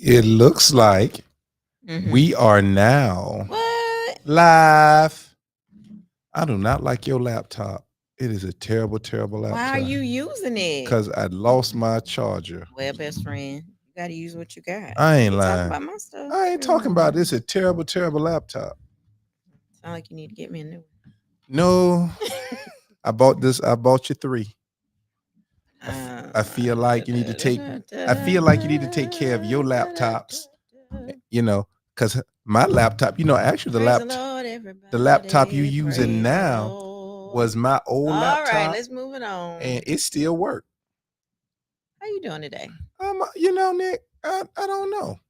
It looks like we are now live. I do not like your laptop. It is a terrible, terrible laptop. Why are you using it? Because I lost my charger. Well, best friend, you got to use what you got. I ain't You lying. talking about my stuff. I ain't talking about this. A terrible, terrible laptop. Sound like you need to get me a new one. No, I bought this. I bought you 3. I feel like you need to take. I feel like you need to take care of your laptops. You know, because my laptop. Actually, the laptop you using now was my old laptop. All right, let's move it on. And it still worked. How you doing today? Nick, I don't know.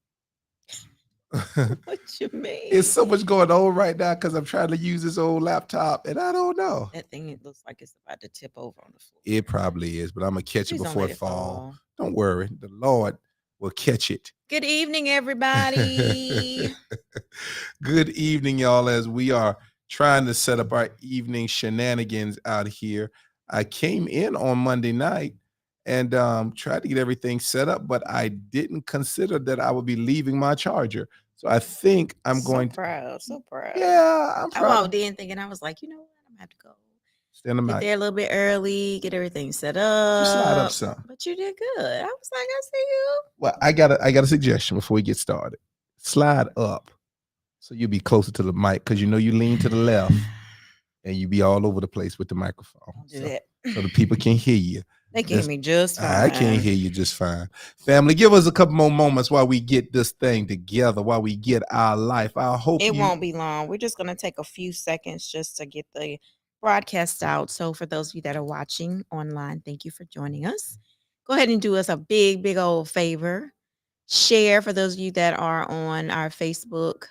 What you mean? It's so much going on right now because I'm trying to use this old laptop and I don't know. That thing, it looks like it's about to tip over on the floor. It probably is, but I'm gonna catch it before it falls. Don't worry, the Lord will catch it. Good evening, everybody. Good evening, y'all, as we are trying to set up our evening shenanigans out here. I came in on Monday night and tried to get everything set up, but I didn't consider that I would be leaving my charger. So I think I'm going to. So proud. Yeah, I'm proud. I walked in thinking, I was like, you know what? I'm going to have to go. Get there a little bit early, get everything set up. Just slide up some. But you did good. I was like, I see you. Well, I got a suggestion before we get started. Slide up so you'll be closer to the mic because you lean to the left and you be all over the place with the microphone. Do that. So the people can hear you. They can hear me just fine. I can't hear you just fine. Family, give us a couple more moments while we get this thing together, while we get our life. I hope it won't be long. We're just going to take a few seconds just to get the broadcast out. So for those of you that are watching online, thank you for joining us. Go ahead and do us a big, big old favor. Share for those of you that are on our Facebook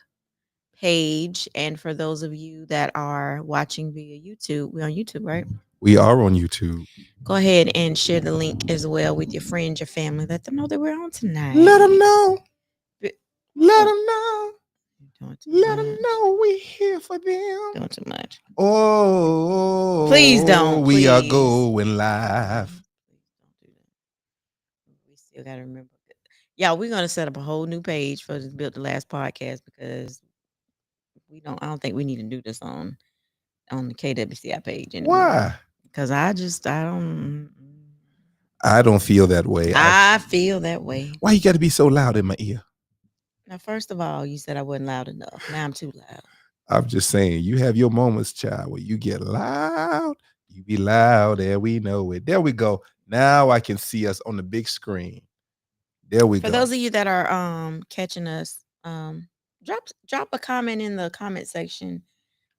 page. And for those of you that are watching via YouTube, we're on YouTube, right? We are on YouTube. Go ahead and share the link as well with your friends, your family. Let them know that we're on tonight. Let them know. Let them know. Let them know we're here for them. Doing too much. Oh, please don't. We are going live. Please don't do that. We still got to remember. Yeah, we're going to set up a whole new page for this Built the Last podcast because I don't think we need to do this on the KWCI page anymore. Why? Because I don't feel that way. I feel that way. Why you got to be so loud in my ear? Now, first of all, you said I wasn't loud enough. Now I'm too loud. I'm just saying, you have your moments, child, where you get loud. You be loud. There we know it. There we go. Now I can see us on the big screen. There we go. For those of you that are catching us, drop a comment in the comment section.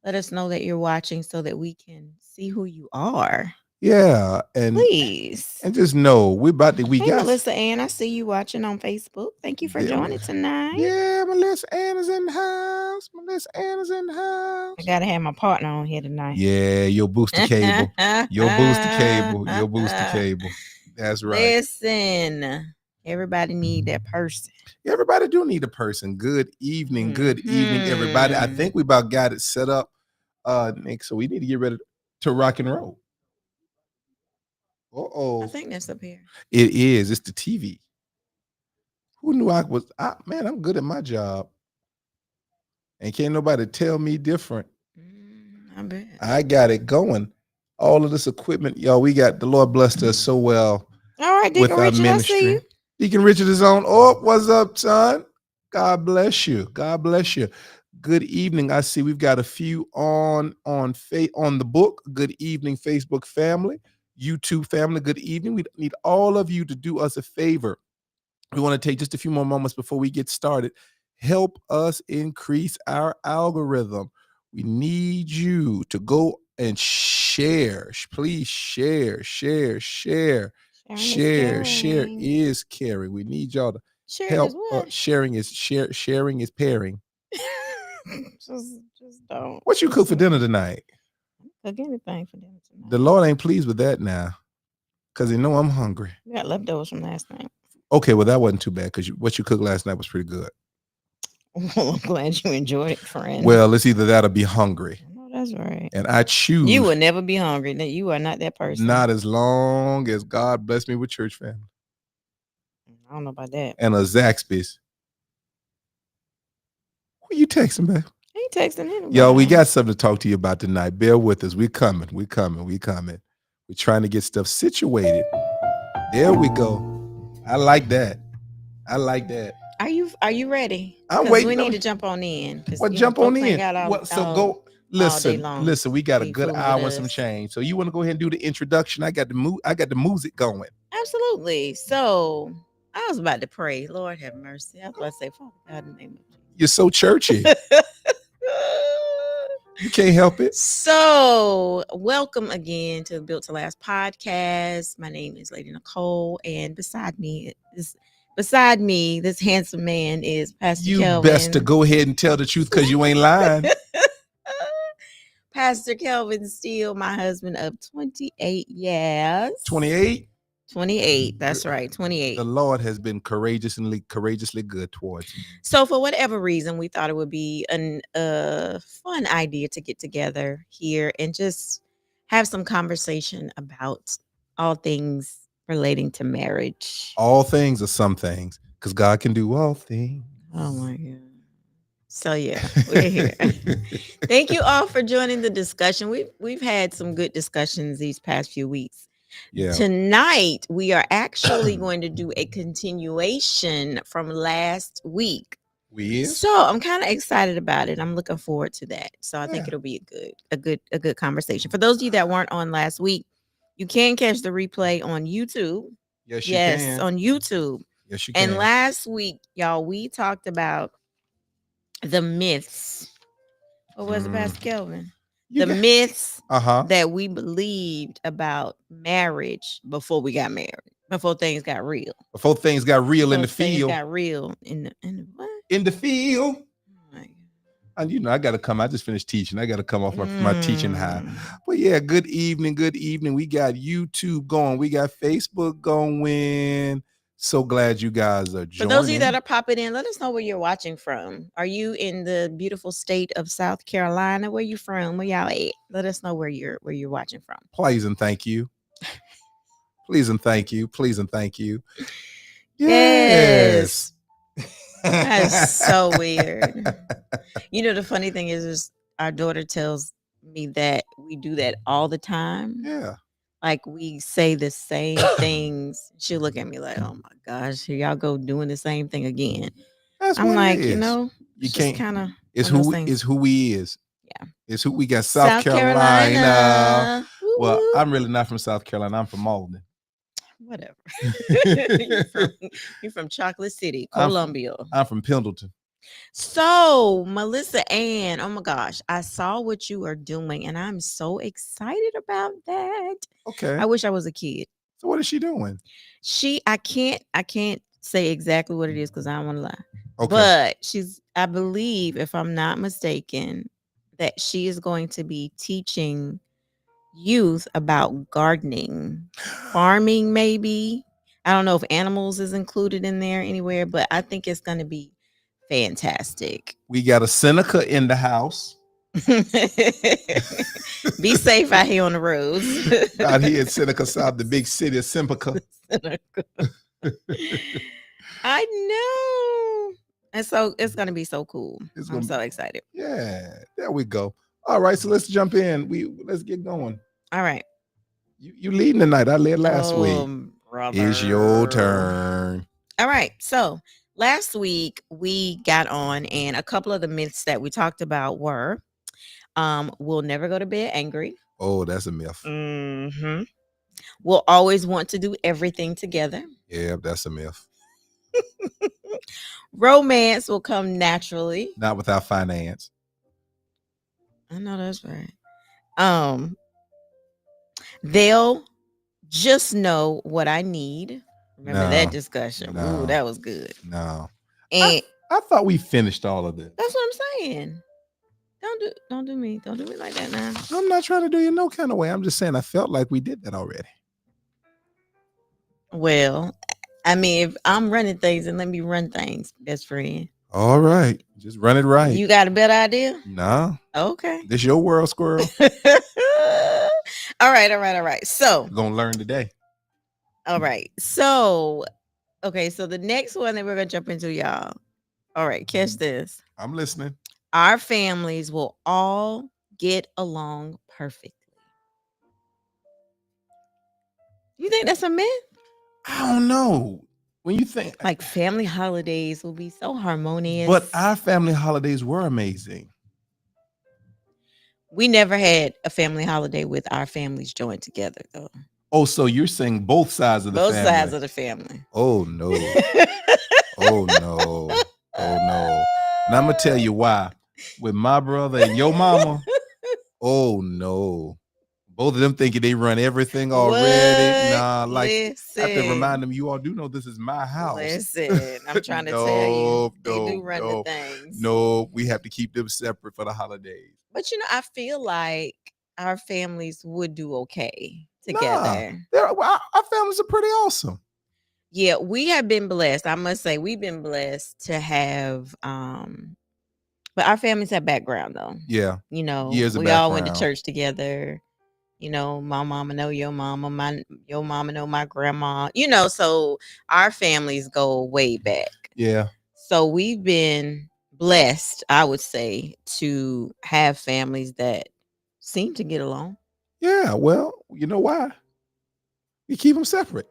Let us know that you're watching so that we can see who you are. Yeah, and please, and just know we got Melissa Ann. I see you watching on Facebook. Thank you for joining tonight. Yeah, Melissa Ann is in the house. Melissa Ann is in the house. I gotta have my partner on here tonight. Yeah, your booster cable. Your booster cable. Your booster cable. That's right. Listen, everybody need that person. Everybody do need a person. Good evening. Good evening, everybody. I think we about got it set up, Nick. So we need to get ready to rock and roll. I think that's up here. It is. It's the TV. Who knew man, I'm good at my job. And can't nobody tell me different. I bet. I got it going. All of this equipment, y'all, we got, the Lord blessed us so well. All right, Deacon Richard, I see you. Deacon Richard is on. Oh, what's up, son? God bless you. God bless you. Good evening. I see we've got a few on the book. Good evening, Facebook family. YouTube family, good evening. We need all of you to do us a favor. We want to take just a few more moments before we get started. Help us increase our algorithm. We need you to go and share. Please share. Sharing is caring. We need y'all to help. Sharing is pairing. just don't. What you cook for dinner tonight? Cook anything for dinner tonight. The Lord ain't pleased with that now, because He know I'm hungry. We got leftovers from last night. Okay, well that wasn't too bad because what you cooked last night was pretty good. Well, I'm glad you enjoyed it, friend. Well, it's either that or be hungry. No, that's right. And I choose. You will never be hungry. You are not that person. Not as long as God bless me with church family. I don't know about that. And a Zaxby's. Who you texting, man? I ain't texting Yo, we anybody. got something to talk to you about tonight. Bear with us. We coming. We coming. We coming. We're trying to get stuff situated. There we go. I like that. I like that. Are you ready? I'm Because we waiting need on. to jump on in. Because Well, jump on folks ain't in. got What? So all go. all day Listen, long listen. We got a be good fooling with hour and some us. change. So you want to go ahead and do the introduction? I got the I got the music going. Absolutely. So I was about to pray. Lord have mercy. I was about to say, Father God, in the name You're so churchy. of Jesus. You can't help it. So, welcome again to the Built to Last podcast. My name is Lady Nicole, and beside me, this handsome man is Pastor You best to Kelvin. go ahead and tell the truth because you ain't lying. Pastor Kelvin Steele, my husband of 28 years. 28. 28. That's right, 28. The Lord has been courageously good towards me. So, for whatever reason, we thought it would be a fun idea to get together here and just have some conversation about all things relating to marriage. All things or some things, because God can do all things. Oh my God. So yeah, we're here. Thank you all for joining the discussion. We've had some good discussions these past few weeks. Yeah. Tonight we are actually going to do a continuation from last week. We is? So I'm kind of excited about it. I'm looking forward to that. So I think it'll be a good conversation. For those of you that weren't on last week, you can catch the replay on YouTube. Yes, you can. On YouTube. Yes, you And can. last week, y'all, we talked about the myths. What was it, Pastor Kelvin? The myths that we believed about marriage before we got married, before things got real. Before things got real in the Before things field. got real in the what? In the field. Oh my God. And you know, I got to come. I just finished teaching. I got to come off my teaching high. But yeah, good evening. Good evening. We got YouTube going. We got Facebook going. So glad you guys are joining. For those of you that are popping in, let us know where you're watching from. Are you in the beautiful state of South Carolina? Where you from? Where y'all at? Let us know where you're watching from. Please and thank you. Please and thank you. Please and thank you. Yes. That's so weird. You know, the funny thing is our daughter tells me that we do that all the time. Yeah. Like we say the same things. She'll look at me like, "Oh my gosh, here y'all go doing the same thing again." That's I'm what like, it is. you know, you can't. Kind of. It's who we is. Yeah. It's who we got. South Carolina. Woo-woo. Well, I'm really not from South Carolina. I'm from Malden. Whatever. You're from Chocolate City, Columbia. I'm from Pendleton. So, Melissa Ann, oh my gosh, I saw what you are doing and I'm so excited about that. Okay. I wish I was a kid. So what is she doing? I can't say exactly what it is because I don't want to lie. Okay. But I believe, if I'm not mistaken, that she is going to be teaching youth about gardening, farming, maybe. I don't know if animals is included in there anywhere, but I think it's going to be fantastic. We got a Seneca in the house. Be safe out here on the roads. Out here in Seneca South, the big city of Simpica. I know. And so it's going to be so cool. I'm so excited. Yeah, there we go. All right, so let's jump in. Let's get going. All right. You leading tonight. I led last week. Brother. It's your turn. All right. So last week we got on, and a couple of the myths that we talked about were we'll never go to bed angry. Oh, that's a myth. Mm-hmm. We'll always want to do everything together. Yeah, that's a myth. Romance will come naturally. Not without finance. I know that's right. They'll just know what I need. Remember that discussion? No, ooh, that was good. No. And I thought we finished all of this. That's what I'm saying. Don't do me like that now. I'm not trying to do you no kind of way. I'm just saying I felt like we did that already. Well, I mean, if I'm running things, then let me run things, best friend. All right. Just run it right. You got a better idea? No. Okay. This your world, squirrel. All right. So we're gonna learn today. All right. So, okay. So the next one that we're gonna jump into, y'all, All right, catch this. I'm listening. Our families will all get along perfectly. You think that's a myth? I don't know. When you think, Like family holidays will be so harmonious. but our family holidays were amazing. We never had a family holiday with our families joined together though. Oh, so you're saying both sides of the Both sides family? of the family. Oh no. Oh no. Oh no. And I'm gonna tell you why. With my brother and your mama, oh no. Both of them thinking they run everything already. What? Nah, like I have to remind Listen. them you all do know this is my house. Listen, I'm trying to tell you, No, they do no, run the no, things. no. We have to keep them separate for the holidays. But you know, I feel like our families would do okay Nah, together. our families are pretty awesome. Yeah, we have been blessed. I must say, we've been blessed to have but our families have background though. Yeah, You know, years of we all went to background. church together. You know, my mama know your mama, your mama know my grandma. You know, so our families go way back. Yeah, So we've been blessed, I would say, to have families that seem to get along. yeah. Well, you know why? We keep them separate.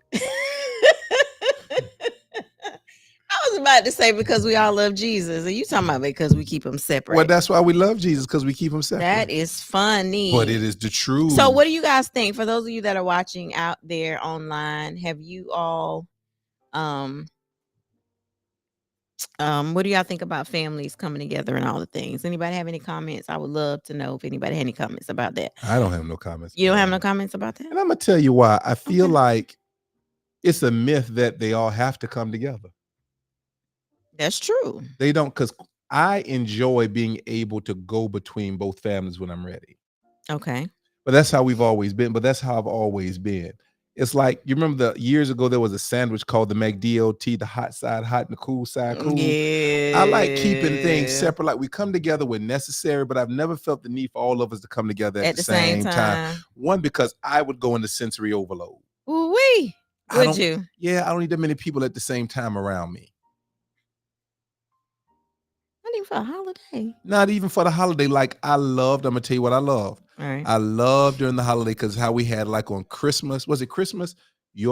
I was about to say because we all love Jesus, and you talking about because we keep them separate. Well, that's why we love Jesus, because we keep them separate. That is funny. But it is the truth. So, what do you guys think? For those of you that are watching out there online, have you all, what do y'all think about families coming together and all the things? Anybody have any comments? I would love to know if anybody had any comments about that. I don't have no comments. You don't have no comments about that? And I'm gonna tell you why. I feel Okay. like it's a myth that they all have to come together. That's true. They don't, because I enjoy being able to go between both families when I'm ready. Okay. But that's how we've always been. But that's how I've always been. It's like, you remember the years ago there was a sandwich called the McDLT, the hot side hot and the cool side cool. Yeah. I like keeping things separate. Like we come together when necessary, but I've never felt the need for all of us to come together at the same time. One, because I would go into sensory overload. Ooh-wee. Would you? Yeah, I don't need that many people at the same time around me. Not even for a holiday. Not even for the holiday. Like I'm gonna tell you what I loved. All right. I loved during the holiday because how we had like on Christmas, was it Christmas? It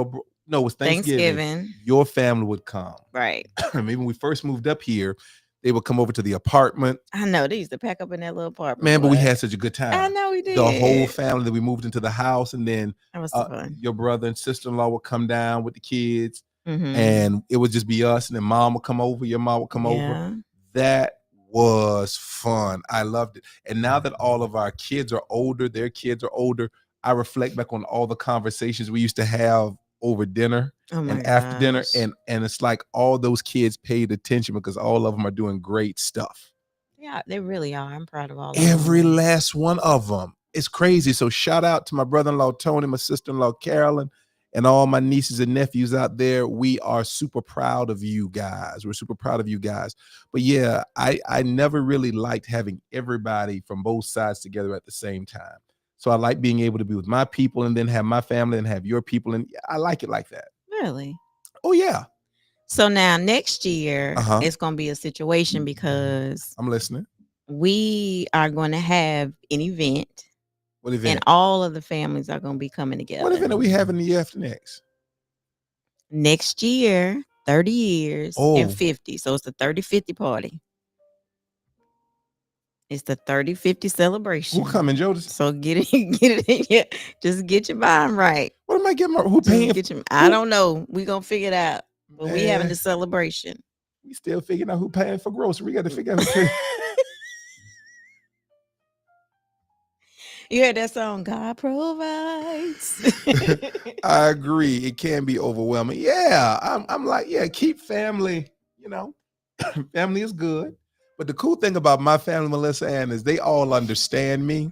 was Thanksgiving. Your family would come. Right. Maybe when we first moved up here, they would come over to the apartment. I know they used to pack up in that little apartment. Man, but we had such a good time. I know we did. The whole family that we moved into the house, and then that was so fun. Your brother and sister-in-law would come down with the kids, and it would just be us, and then mom would come over, your mom would come over. That was fun. I loved it. And now that all of our kids are older, their kids are older, I reflect back on all the conversations we used to have over dinner and after dinner, and it's like all those kids paid attention because all of them are doing great stuff. Yeah, they really are. I'm proud of all of them. Every last one of them. It's crazy. So shout out to my brother-in-law Tony, my sister-in-law Carolyn, and all my nieces and nephews out there. We are super proud of you guys. We're super proud of you guys. But yeah, I never really liked having everybody from both sides together at the same time. So I like being able to be with my people and then have my family and have your people. And I like it like that. Really? Oh, yeah. So now next year, it's going to be a situation because I'm listening. We are going to have an event. What event? And all of the families are going to be coming together. What event are we having the year after next? Next year, 30 years and 50. So it's the 30-50 party. It's the 30-50 celebration. Who coming, Joe? So get it. Yeah. Just get your mind right. What am I getting? Who paying? I don't know. We're going to figure it out. But we having the celebration. We still figuring out who paying for groceries. We got to figure out who paying. You heard that song, God Provides. I agree. It can be overwhelming. Yeah. I'm like, yeah, keep family, family is good. But the cool thing about my family, Melissa Ann, is they all understand me.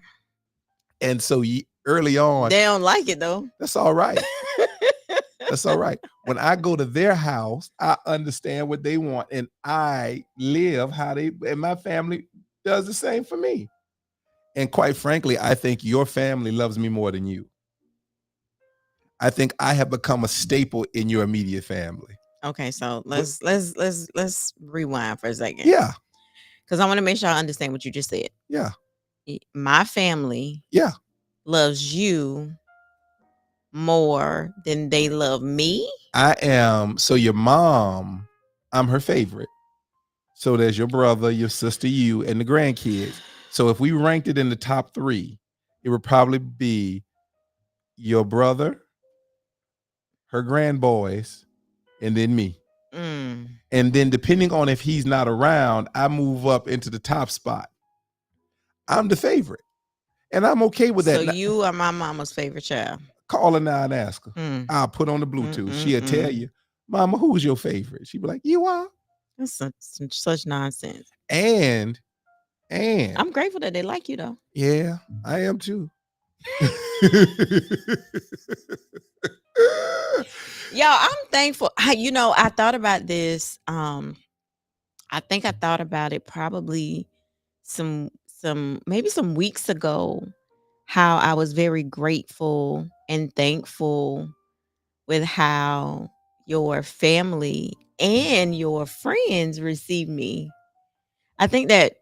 And so early on. They don't like it though. That's all right. That's all right. When I go to their house, I understand what they want. And I live and my family does the same for me. And quite frankly, I think your family loves me more than you. I think I have become a staple in your immediate family. Okay, so But let's rewind for a second yeah, because I want to make sure I understand what you just said. yeah, My family yeah. loves you more than they love me. I am. So your mom, I'm her favorite. So there's your brother, your sister, you, and the grandkids. So if we ranked it in the top three, it would probably be your brother, her grandboys, and then me. Mm. And then depending on if he's not around, I move up into the top spot. I'm the favorite. And I'm okay with So that. you are my mama's favorite child. Call her now and ask her. Mm. I'll put on the Mm, Bluetooth. mm, She'll tell mm. you, Mama, who's your favorite? She'll be like, you are. That's such nonsense. And and I'm grateful that they like you though. yeah, I am too. Y'all, I'm thankful. I thought about this. I think I thought about it probably maybe some weeks ago, how I was very grateful and thankful with how your family and your friends received me. I think that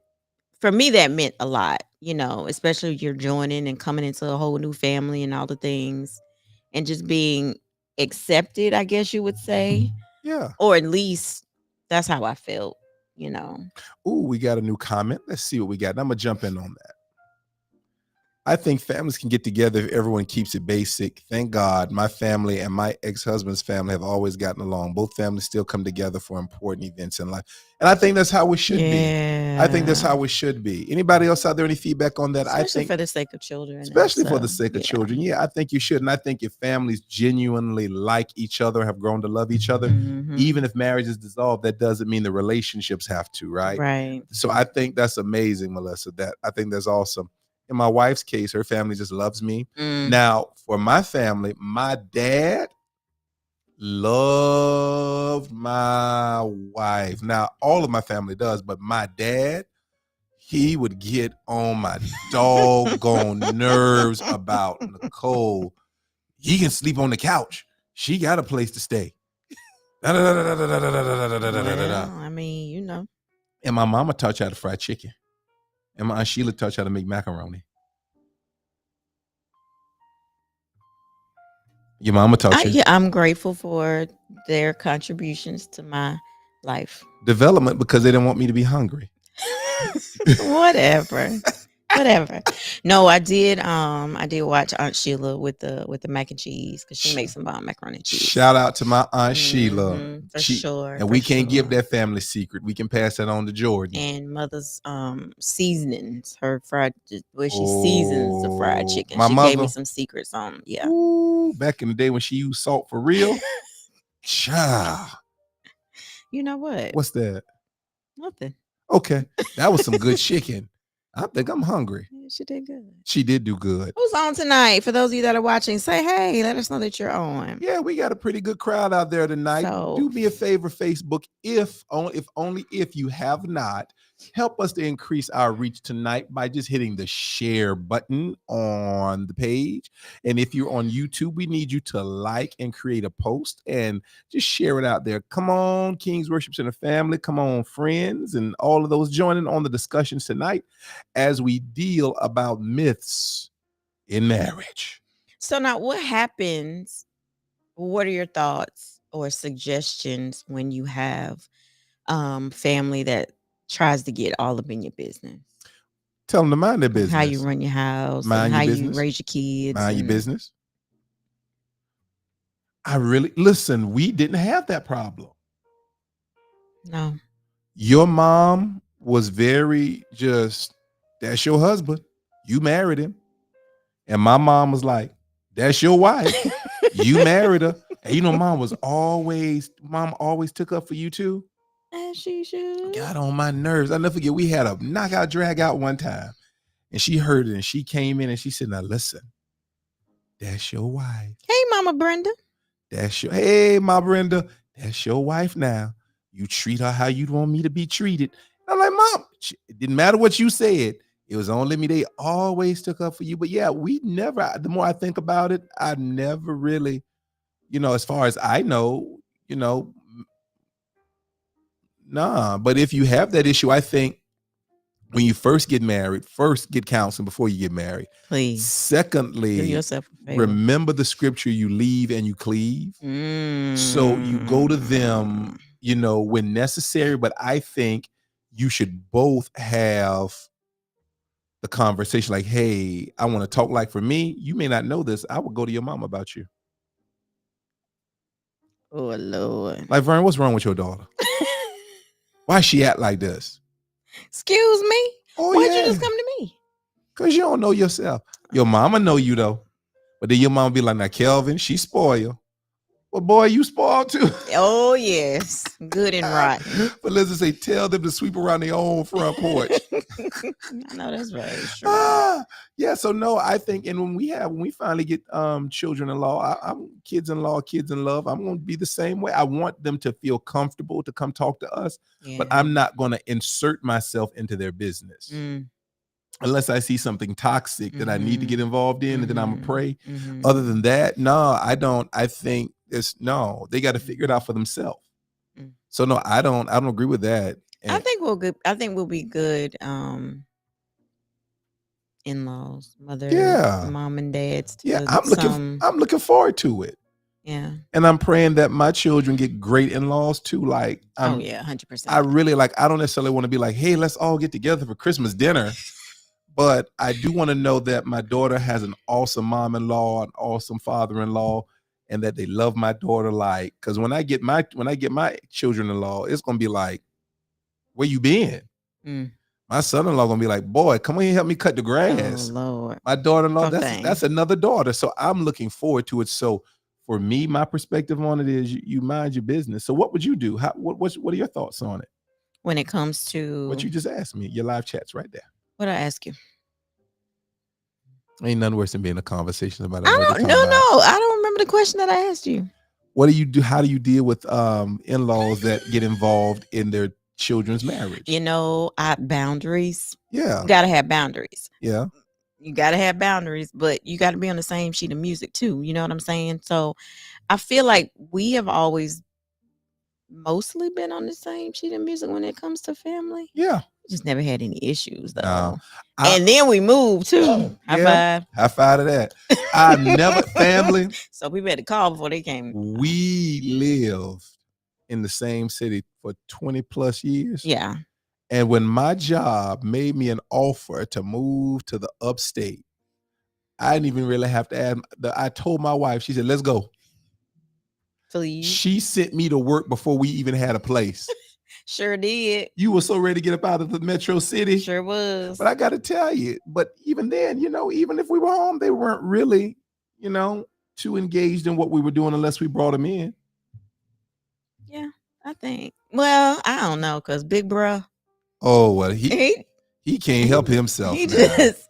for me that meant a lot, especially you're joining and coming into a whole new family and all the things and just being accepted, I guess you would say, Yeah. or at least that's how I felt. Ooh, we got a new comment. Let's see what we got. And I'm gonna jump in on that. I think families can get together if everyone keeps it basic. Thank God my family and my ex-husband's family have always gotten along. Both families still come together for important events in life. And I think that's how it should be. I think that's Yeah. how it should be. Anybody else out there, any feedback on that? I Especially think for the sake of children and especially for the stuff. sake of Yeah. children. Yeah, I think you should. And I think if families genuinely like each other, have grown to love each other, Mhm. even if marriage is dissolved, that doesn't mean the relationships have to, right? Right. So I think that's amazing, Melissa. That I think that's awesome. In my wife's case, her family just loves me. Mm. Now, for my family, my dad loved my wife. Now, all of my family does, but my dad, he would get on my doggone nerves about Nicole. He can sleep on the couch. She got a place to stay. Well, I mean. And my mama taught you how to fry chicken. And my Aunt Sheila taught you how to make macaroni. Your mama taught you. Yeah, I'm grateful for their contributions to my life. Development because they didn't want me to be hungry. Whatever. Whatever. No, I did watch Aunt Sheila with the mac and cheese because she makes some bomb macaroni and cheese. Shout out to my Aunt Sheila. For sure. And we can't give that family secret. We can pass that on to Jordan. And mother's seasonings, her fried where she seasons the fried chicken. My She mother gave me some secrets on. Yeah. Ooh, back in the day when she used salt for real. Child. You know what? What's that? Nothing. Okay. That was some good chicken. I think I'm hungry. Yeah, she did good. She did do good. Who's on tonight? For those of you that are watching, say hey. Let us know that you're on. Yeah, we got a pretty good crowd out there tonight. So, do me a favor, Facebook, if only if you have not, help us to increase our reach tonight by just hitting the share button on the page. And if you're on YouTube, we need you to like and create a post and just share it out there. Come on, King's Worship Center family. Come on, friends, and all of those joining on the discussions tonight as we deal about myths in marriage. So now what happens? What are your thoughts or suggestions when you have family that tries to get all up in your business? Tell them to mind their business. How you run your house, mind and your how business. you raise your kids. Mind your business. I really listen. We didn't have that problem. No. Your mom was very just, that's your husband. You married him. And my mom was like, that's your wife. You married her. And mom always took up for you too. As she should. Got on my nerves. I'll never forget, we had a knockout drag out one time. And she heard it and she came in and she said, now listen, that's your wife. Hey, Mama Brenda. Hey, Ma Brenda, that's your wife now. You treat her how you'd want me to be treated. And I'm like, Mom, it didn't matter what you said. It was only me. They always took up for you. But yeah, we never, the more I think about it, I never really, as far as I know, Nah, but if you have that issue, I think when you first get married, first get counseling before you get married. Please. Do Secondly, yourself a favor. remember the scripture, you leave and you cleave. So you go to them, when necessary. But I think you should both have the conversation like, hey, I want to talk. Like for me, you may not know this. I would go to your mom about you. Oh, Lord. Like, Vern, what's wrong with your daughter? Why she act like this? Excuse me? Oh, Why'd you just come to me? Because you don't know yourself. Your mama know you, though. But then your mama be like, now, Kelvin, she spoiled. Well, boy, you spoiled too. Oh, yes. Good and rotten. But let's just say, tell them to sweep around their own front porch. I know that's right. Sure. Yeah, so no, I think, and when we finally get children-in-law, I'm kids-in-law, kids in love, I'm going to be the same way. I want them to feel comfortable to come talk to us, but I'm not going to insert myself into their business. Unless I see something toxic that I need to get involved in, and then I'm gonna pray. Other than that, no, I don't. I think they got to figure it out for themselves. So no, I don't agree with that. And I think we'll be good in-laws, mother, mom and dads. I'm looking forward to it. Yeah. And I'm praying that my children get great in-laws too. Like, 100%. I really I don't necessarily want to be like, hey, let's all get together for Christmas dinner. But I do want to know that my daughter has an awesome mom-in-law, an awesome father-in-law, and that they love my daughter. Like, because when I get my children-in-law, it's gonna be like, where you been? My son-in-law gonna be like, boy, come on here, help me cut the grass. Oh, Lord. My daughter-in-law, that's another daughter. So I'm looking forward to it. So for me, my perspective on it is you mind your business. So what would you do? What are your thoughts on it? When it comes to what you just asked me, your live chat's right there. What I ask you? Ain't nothing worse than being a conversation about it. I don't remember the question that I asked you. What do you do? How do you deal with in-laws that get involved in their children's marriage? Boundaries. Yeah. You gotta have boundaries. Yeah. You gotta have boundaries, but you gotta be on the same sheet of music too. You know what I'm saying? So I feel like we have always mostly been on the same sheet of music when it comes to family. Yeah. Just never had any issues though. And then we moved too. High five. High five to that. I never family. So we had to call before they came. We lived in the same city for 20 plus years. Yeah. And when my job made me an offer to move to the upstate, I didn't even really have to ask. I told my wife, she said, let's go. Please. She sent me to work before we even had a place. Sure did. You were so ready to get up out of the metro city. Sure was. But I got to tell you, but even then, even if we were home, they weren't really, too engaged in what we were doing unless we brought them in. Yeah, I think. Well, I don't know, because big bro. Oh, well, he can't help himself. He just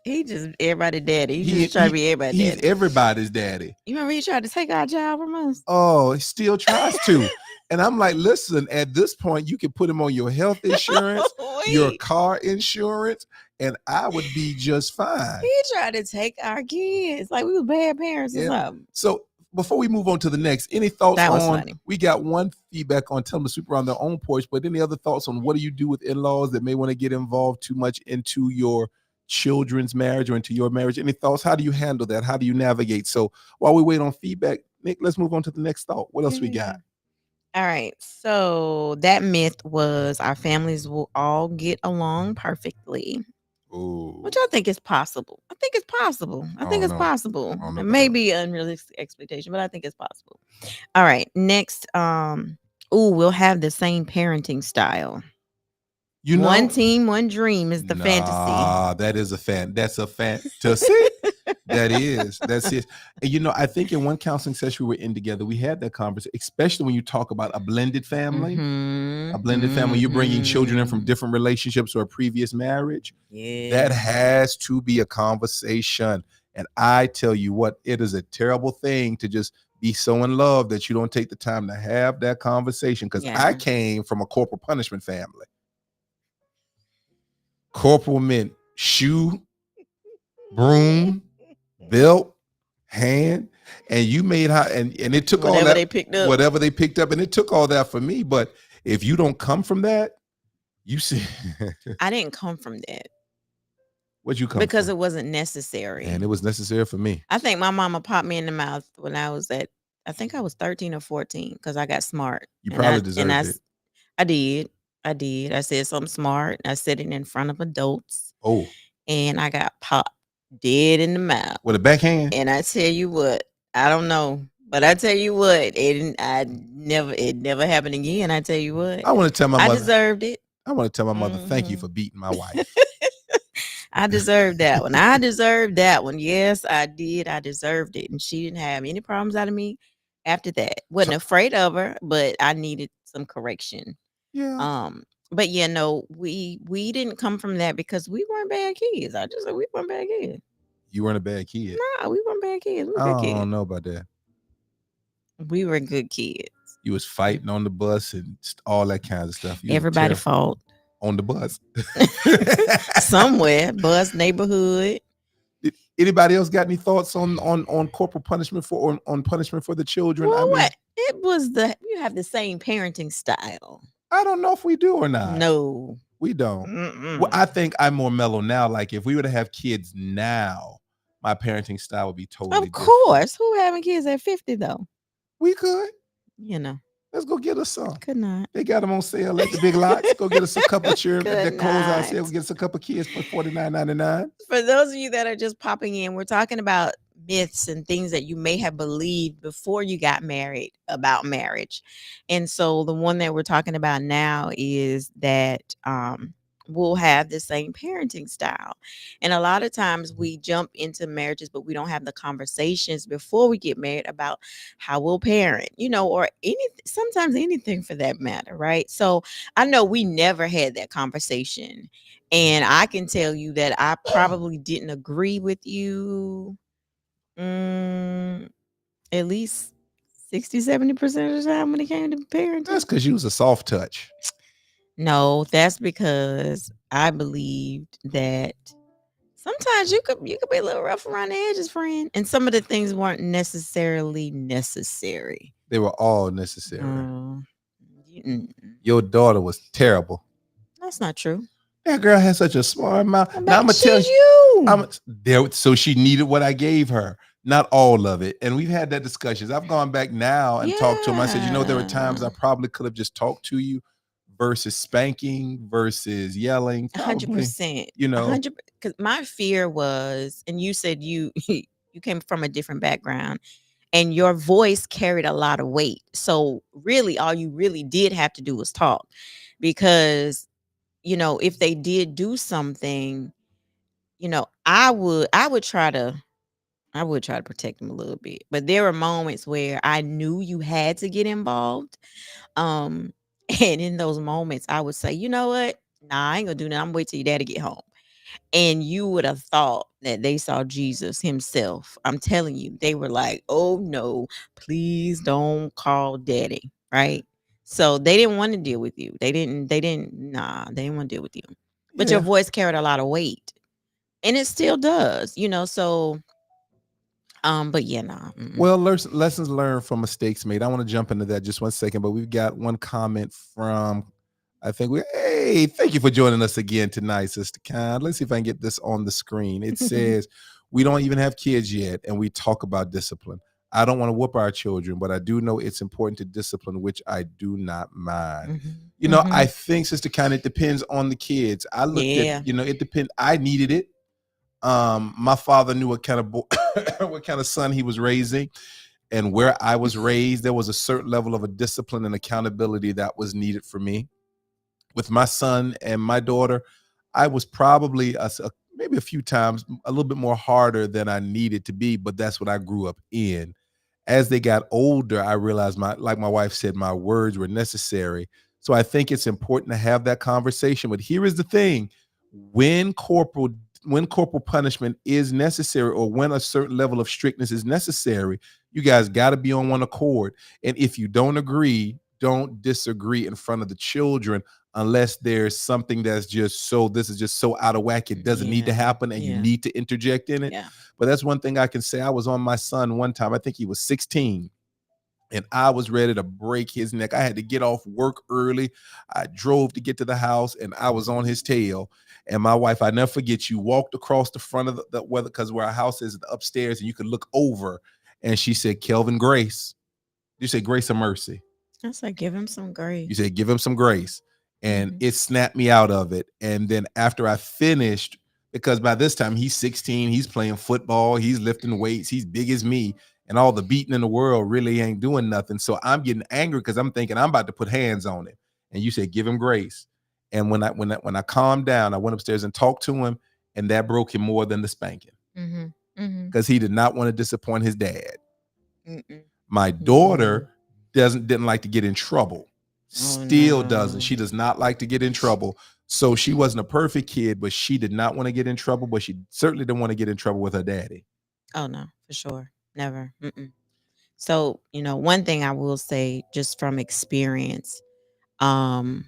everybody's daddy. He just try to be everybody's daddy. He's everybody's daddy. You remember he tried to take our job from us? Oh, he still tries to. And I'm like, listen, at this point, you can put him on your health insurance, your car insurance, and I would be just fine. He tried to take our kids like we were bad parents or something. So before we move on to the next, any thoughts that was on, funny. We got one feedback on telling them to sweep around their own porch, but any other thoughts on what do you do with in-laws that may want to get involved too much into your children's marriage or into your marriage? Any thoughts? How do you handle that? How do you navigate? So while we wait on feedback, Nick, let's move on to the next thought. What else we got? All right. So that myth was our families will all get along perfectly. Ooh. Which I think is possible. I think it's possible. It may be an unrealistic expectation, but I think it's possible. All right. Next, we'll have the same parenting style. One team, one dream is the fantasy. That is that's a fantasy. That's it. And I think in one counseling session we were in together, we had that conversation, especially when you talk about a blended family. A blended family, you're bringing children in from different relationships or a previous marriage. Yeah. That has to be a conversation. And I tell you what, it is a terrible thing to just be so in love that you don't take the time to have that conversation. Because I came from a corporal punishment family. Corporal meant shoe, broom, belt, hand, and you made and it took whatever all that they picked up. Whatever they picked up, and it took all that for me. But If you don't come from that, you see. I didn't come from that Where'd you come because from? it wasn't necessary. And it was necessary for me. I think my mama popped me in the mouth when I think I was 13 or 14 because I got smart. You And I probably and I deserved it. s- I did. I did. I said something smart. I said it in front of adults Oh, and I got popped dead in the mouth. with a backhand. And I tell you what, I don't know. But I tell you what, it never happened again. I tell you what. I want to tell my I mother. deserved it. I want to tell my mother, thank you Mhm. for beating my wife. I deserved that one. I deserved that one. Yes, I did. I deserved it. And she didn't have any problems out of me after that. So Wasn't afraid of her, but I needed some correction. yeah, But yeah, no, we didn't come from that because we weren't bad kids. I just said we weren't bad kids. you weren't a bad kid. No, we weren't bad kids. We were I good kids. don't know about that. We were good kids. You was fighting on the bus and all that kind of stuff. You was Everybody terrible fought on the bus. somewhere, bus, neighborhood. Anybody else got any thoughts on corporal punishment for on punishment for the children? I Well, mean, what? You have the same parenting style. I don't know if we do or not. No. We don't. Well, Mm-mm. I think I'm more mellow now. Like if we were to have kids now, my parenting style would be totally Of different. course. Who having kids at 50 though? We could. You know. Let's go get us some. Could not. They got them on sale at the big lots. Go get us a couple of children. Could That clothes out sale. not. Go get us a couple of kids for $49.99. For those of you that are just popping in, we're talking about myths and things that you may have believed before you got married about marriage. And so the one that we're talking about now is that we'll have the same parenting style. And a lot of times we jump into marriages, but we don't have the conversations before we get married about how we'll parent, or sometimes anything for that matter, right? So I know we never had that conversation. And I can tell you that I probably didn't agree with you mm, at least 60-70% of the time when it came to That's parenting. because you was a soft touch. No, that's because I believed that sometimes you could be a little rough around the edges, friend. And some of the things weren't necessarily necessary. They were all necessary. No, Your daughter was terrible. that's not true. That girl had such a smart mouth. Well, Now I'm gonna tell she's you, you. there. So she needed what I gave her, not all of it. And we've had that discussions. I've gone back now and talked to him. I said, there were times I probably could have just talked to you versus spanking versus yelling. 100%. You know, 100. Because my fear was, and you said you you came from a different background, and your voice carried a lot of weight. So really, all you really did have to do was talk, because if they did do something, I would try to protect them a little bit. But there were moments where I knew you had to get involved. Um, and in those moments, I would say, you know what? Nah, I ain't gonna do that. I'm gonna wait till your daddy get home. And you would have thought that they saw Jesus himself. I'm telling you, they were like, oh no, please don't call daddy. Right. So they didn't want to deal with you. They didn't want to deal with you. But your yeah. voice carried a lot of weight. And it still does, so but yeah, nah. Well, lessons learned from mistakes made. I want to jump into that just 1 second, but we've got one comment from. I think hey, thank you for joining us again tonight, Sister Kind. Let's see if I can get this on the screen. It says, we don't even have kids yet, and we talk about discipline. I don't want to whoop our children, but I do know it's important to discipline, which I do not mind. I think, Sister Kind, it depends on the kids. I looked at, it depends. I needed it. My father knew what kind of what kind of son he was raising, and where I was raised, there was a certain level of a discipline and accountability that was needed for me. With my son and my daughter, I was probably maybe a few times a little bit more harder than I needed to be, but that's what I grew up in. As they got older, I realized like my wife said, my words were necessary. So I think it's important to have that conversation. But here is the thing: when corporal punishment is necessary, or when a certain level of strictness is necessary, you guys got to be on one accord. And if you don't agree, don't disagree in front of the children, unless there's something that's this is just so out of whack, it doesn't need to happen, and you need to interject in it. Yeah. But that's one thing I can say. I was on my son one time, I think he was 16, and I was ready to break his neck. I had to get off work early. I drove to get to the house, and I was on his tail. And my wife, I never forget, you walked across the front of the weather, because where our house is upstairs, and you could look over. And she said, Kelvin, grace. You say grace or mercy? I said, give him some You grace. said, give him some grace. And Hmm. it snapped me out of it. And then after I finished, because by this time he's 16, he's playing football, he's lifting weights, he's big as me, and all the beating in the world really ain't doing nothing. So I'm getting angry because I'm thinking I'm about to put hands on him. And you said, give him grace. And when I calmed down, I went upstairs and talked to him, and that broke him more than the spanking, Hmm. Hmm. because he did not want to disappoint his dad. Mm-mm. My Mm-mm. daughter didn't like to get in trouble. Oh Still doesn't. no. She does not like to get in trouble. So she wasn't a perfect kid, but she did not want to get in trouble. But she certainly didn't want to get in trouble with her daddy. Oh no, for sure. Never. Mm-mm. So, one thing I will say just from experience, um,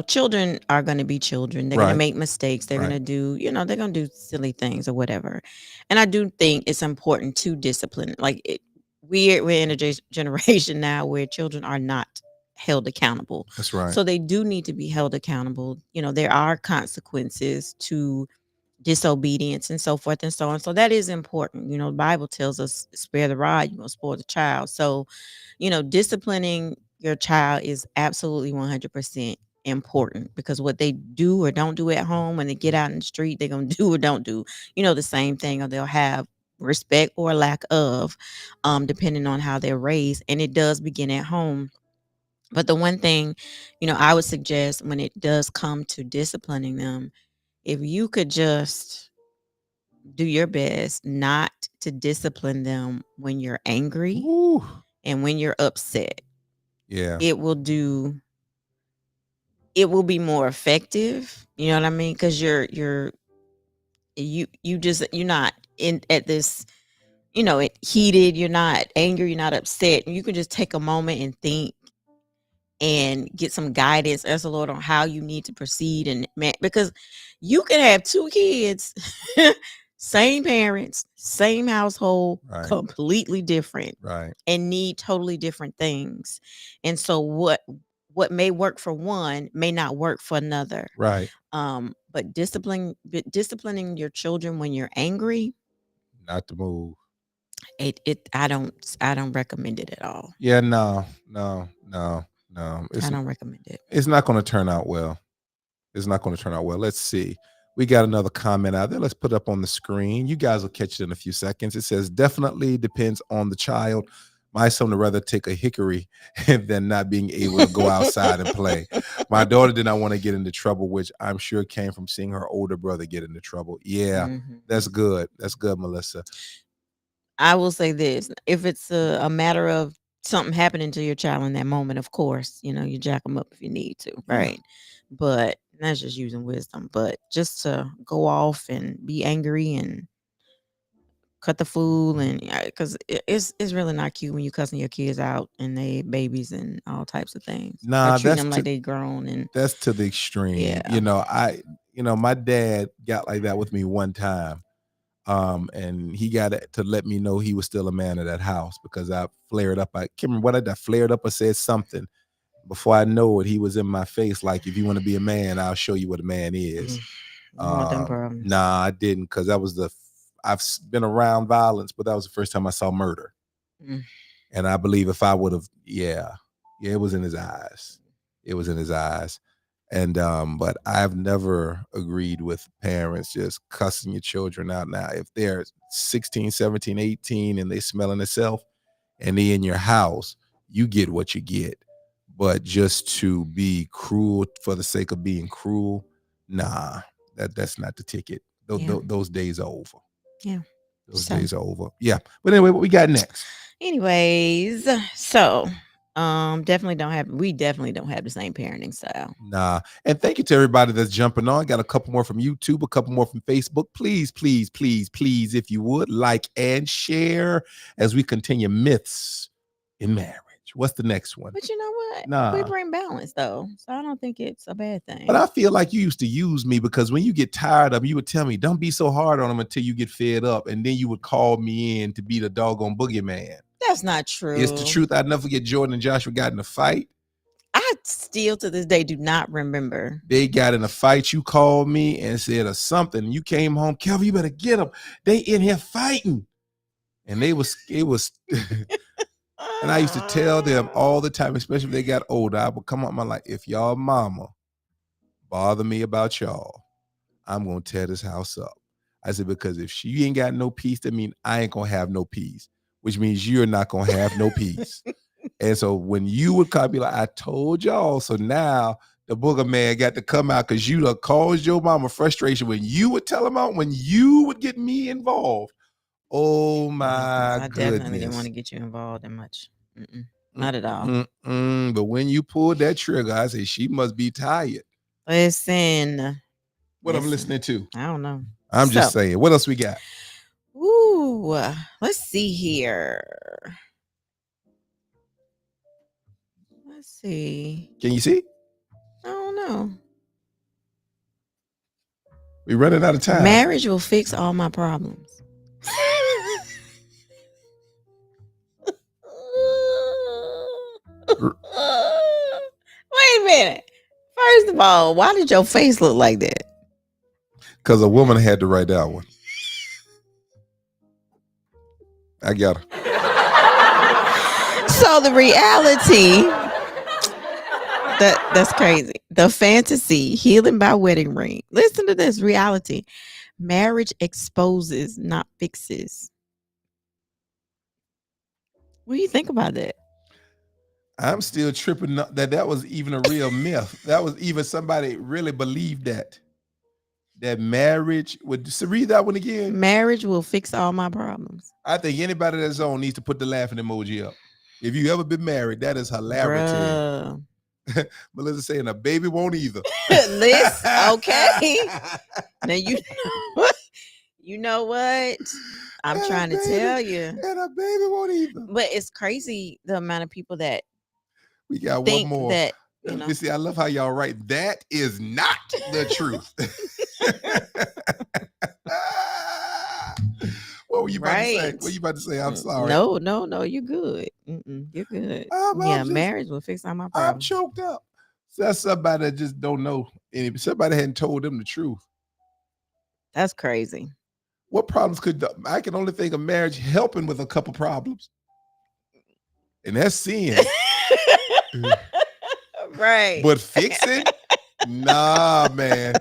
children are going to be children. They're going to Right. make mistakes. They're going Right. to do, they're going to do silly things or whatever. And I do think it's important to discipline. Like we're in a generation now where children are not held accountable. That's right. So they do need to be held accountable. There are consequences to disobedience and so forth and so on. So that is important. The Bible tells us, spare the rod, you will spoil the child. So, disciplining your child is absolutely 100% important, because what they do or don't do at home, when they get out in the street, they're going to do or don't do, the same thing, or they'll have respect or lack of, depending on how they're raised. And it does begin at home. But the one thing, I would suggest when it does come to disciplining them, if you could just do your best not to discipline them when you're angry Ooh. and when you're upset, Yeah. it will do it will be more effective. You know what I mean? Because you're not in at this, it heated, you're not angry, you're not upset. You can just take a moment and think and get some guidance as the Lord on how you need to proceed. And man, because you can have two kids, same parents, same household, Right. completely different, Right. and need totally different things. And so what may work for one may not work for another. Right. But disciplining your children when you're angry, Not to move. I don't recommend it at all. Yeah. No. No. No. No. I don't recommend it. It's not going to turn out well. It's not going to turn out well. Let's see. We got another comment out there. Let's put it up on the screen. You guys will catch it in a few seconds. It says, definitely depends on the child. My son would rather take a hickory than not being able to go outside and play. My daughter did not want to get into trouble, which I'm sure came from seeing her older brother get into trouble. Yeah, Mhm. that's good. That's good, Melissa. I will say this: if it's a matter of something happening to your child in that moment, of course, you jack them up if you need to, Yeah. right? But that's just using wisdom. But just to go off and be angry and cut the fool, and because it's really not cute when you cussing your kids out and they babies and all types of things, or Nah, treating them like they grown. And that's to the extreme. yeah. My dad got like that with me one time. And he got it to let me know he was still a man of that house, because I flared up. I can't remember what I did. I flared up or said something. Before I know it, he was in my face like, if you want to be a man, I'll show you what a man is. Mm, you don't want them problems. Nah, I didn't, because I've been around violence, but that was the first time I saw murder. Mm. And I believe if I would have, yeah, it was in his eyes. It was in his eyes. And but I've never agreed with parents just cussing your children out. Now, if they're 16, 17, 18 and they smelling itself and they in your house, you get what you get. But just to be cruel for the sake of being cruel, nah, that's not the ticket. Yeah. Those days are over. Yeah. Those So, days are over. Yeah. But anyway, what we got next? anyways, so we definitely don't have the same parenting style. Nah. And thank you to everybody that's jumping on. Got a couple more from YouTube, a couple more from Facebook. Please, please, please, please, if you would, like and share as we continue myths in marriage. What's the next one? But you know what? We Nah. bring balance though. So I don't think it's a bad thing. But I feel like you used to use me, because when you get tired of them, you would tell me, don't be so hard on them until you get fed up. And then you would call me in to be the doggone boogeyman. That's not true. It's the truth. I'll never forget Jordan and Joshua got in a fight. I still to this day do not remember. They got in a fight. You called me and said or something. You came home, Kelvin, you better get them. They in here fighting. And it was and I used to tell them all the time, especially when they got older, I would come up my life, if y'all mama bother me about y'all, I'm gonna tear this house up. I said, because if she ain't got no peace, that means I ain't gonna have no peace, which means you're not gonna have no peace. And so when you would call me like, I told y'all, so now the booger man got to come out because you done caused your mama frustration when you would tell him out, when you would get me involved. Oh my I goodness. definitely didn't want to get you involved in much. Not at all. But when you pulled that trigger, I said, she must be tired. Listen. What I'm listening to? I don't know. I'm just saying. What else we got? Ooh, let's see here. Let's see. Can you see? I don't know. We running out of time. Marriage will fix all my problems. Wait a minute. First of all, why did your face look like that? Because a woman had to write that one. I got her. So the reality, that's crazy. The fantasy, healing by wedding ring. Listen to this reality. Marriage exposes, not fixes. What do you think about that? I'm still tripping that was even a real myth. That was even somebody really believed that marriage would. So read that one again. Marriage will fix all my problems. I think anybody that's on needs to put the laughing emoji up. If you ever been married, that is hilarity. Melissa's saying a baby won't either. Listen, okay. Now you know what? I'm trying to tell you. And a baby won't either. But it's crazy the amount of people that we got one more. That, you see, I love how y'all write. That is not the truth. What were you about to say? What were you about to say? I'm sorry. No, you're good. You're good. Marriage will fix all my problems. I'm choked up. So that's somebody that just don't know. Somebody hadn't told them the truth. That's crazy. What problems I can only think of marriage helping with a couple problems. And that's sin. Right. But fixing? Nah, man.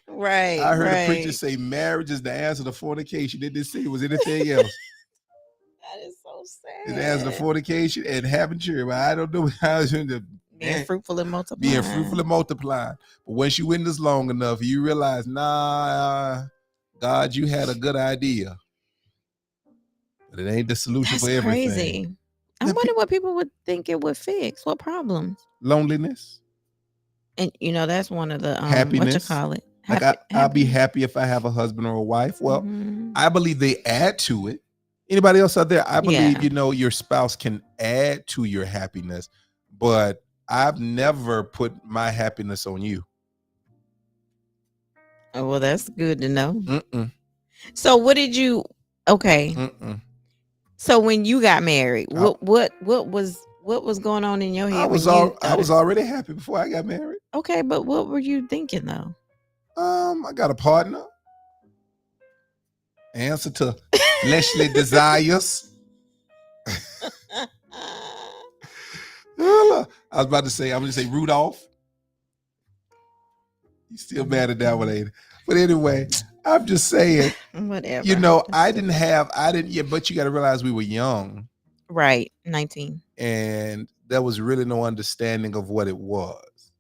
Right. I heard a preacher say marriage is the answer to fornication. They didn't say it was anything else. That is so sad. It's the answer to fornication and having children. I don't know how it's going to being fruitful and multiplying. Being fruitful and multiplying. But once you in this long enough, you realize, God, you had a good idea. But it ain't the solution for everything. Crazy. I wonder what people would think it would fix. What problems? Loneliness. And that's one of the happiness. What you call it? I'll be happy if I have a husband or a wife. Well, I believe they add to it. Anybody else out there? I believe your spouse can add to your happiness, but I've never put my happiness on you. Oh, well, that's good to know. So what did you? Okay. So when you got married, what was going on in your head? I was already happy before I got married. Okay, but what were you thinking though? I got a partner. Answer to fleshly desires. I was about to say, I'm going to say Rudolph. You still mad at that one, ain't it? But anyway, I'm just saying, whatever. I didn't yet, but you got to realize we were young. Right. 19. And there was really no understanding of what it was.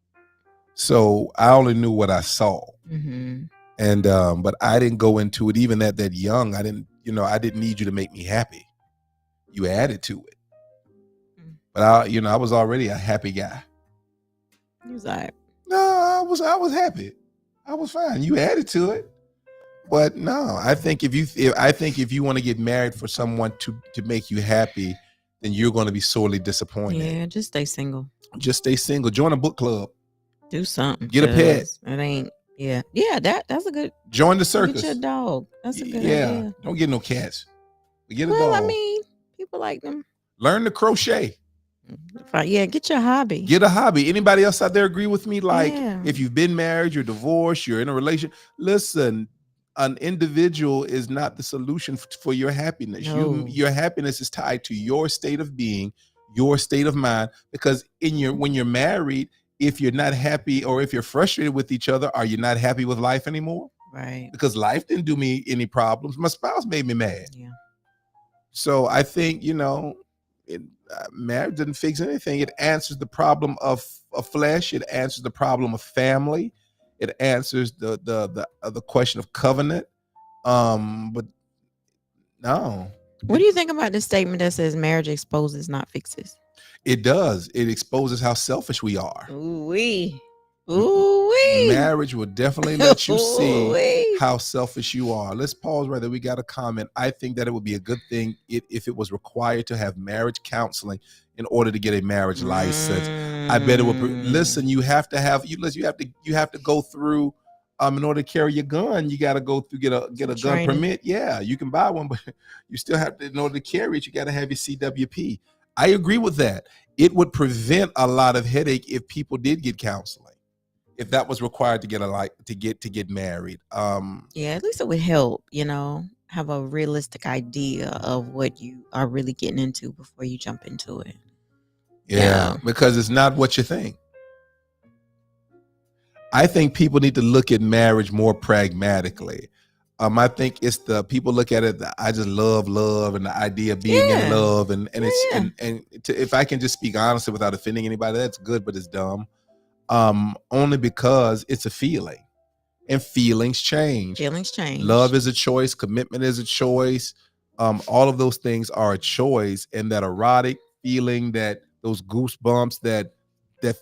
So I only knew what I saw. And, but I didn't go into it even at that young. I didn't need you to make me happy. You added to it. But I was already a happy guy. You was like, no, I was happy. I was fine. You added to it. But no, I think if you want to get married for someone to make you happy, then you're going to be sorely disappointed. Yeah, just stay single. Just stay single. Join a book club. Do something. Get a pet. It ain't. Yeah. That's a good. Join the circus. Get your dog. That's a good idea. Don't get no cats. Get a dog. I mean, people like them. Learn to crochet. Yeah, get your hobby. Get a hobby. Anybody else out there agree with me? Like, Yeah. if you've been married, you're divorced, you're in a relation. Listen, an individual is not the solution for your happiness. No. Your happiness is tied to your state of being, your state of mind. Because when you're married, if you're not happy or if you're frustrated with each other, are you not happy with life anymore? Right. Because life didn't do me any problems. My spouse made me mad. Yeah. So I think, marriage doesn't fix anything. It answers the problem of flesh. It answers the problem of family. It answers the question of covenant. But no. What do you think about the statement that says marriage exposes, not fixes? It does. It exposes how selfish we are. Ooh-wee. Ooh-wee. Marriage will definitely let you see Ooh-wee. how selfish you are. Let's pause right there. We got a comment. I think that it would be a good thing if it was required to have marriage counseling in order to get a marriage license. I bet it would. Listen, you have to have you have to go through. In order to carry your gun, you got to go through get a gun permit. Yeah, you can buy one, but you still have to. In order to carry it, you got to have your CWP. I agree with that. It would prevent a lot of headache if people did get counseling. If that was required to get married. Yeah, at least it would help, have a realistic idea of what you are really getting into before you jump into it. Yeah, because it's not what you think. I think people need to look at marriage more pragmatically. I think it's the people look at it. I just love and the idea of being in love, and if I can just speak honestly without offending anybody, that's good, but it's dumb. Only because it's a feeling, and feelings change. Love is a choice. Commitment is a choice. All of those things are a choice, and that erotic feeling, that those goosebumps, that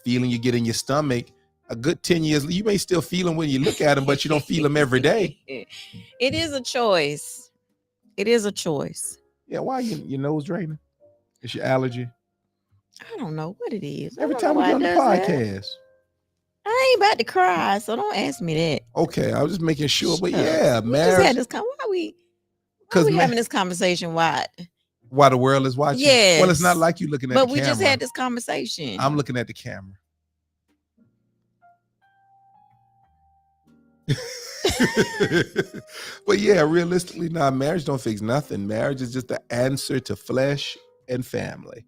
feeling you get in your stomach, a good 10 years, you may still feel them when you look at them, but you don't feel them every day. It is a choice. It is a choice. Yeah, why your nose draining? It's your allergy. I don't know what it is. Every time we get on the podcast. I ain't about to cry, so don't ask me that. Okay, I was just making sure. But yeah, marriage. We just had this why we having this conversation? Why the world is watching? Yes. Well, it's not like you looking at the camera. But we just had this conversation. I'm looking at the camera. But yeah, realistically, marriage don't fix nothing. Marriage is just the answer to flesh and family.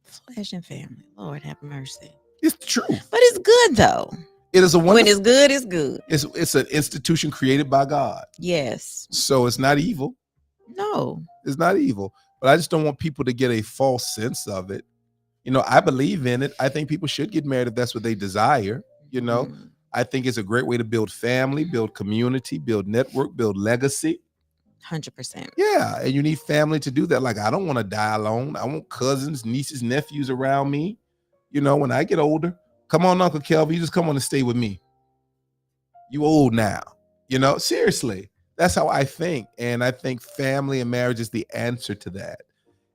Flesh and family. Lord have mercy. It's the truth. But it's good though. It is a wonderful. When it's good, it's good. It's an institution created by God. Yes. So it's not evil. No. It's not evil. But I just don't want people to get a false sense of it. I believe in it. I think people should get married if that's what they desire. I think it's a great way to build family, build community, build network, build legacy. 100%. Yeah, and you need family to do that. Like, I don't want to die alone. I want cousins, nieces, nephews around me. When I get older, come on, Uncle Kelvin, you just come on and stay with me. You old now. Seriously, that's how I think. And I think family and marriage is the answer to that.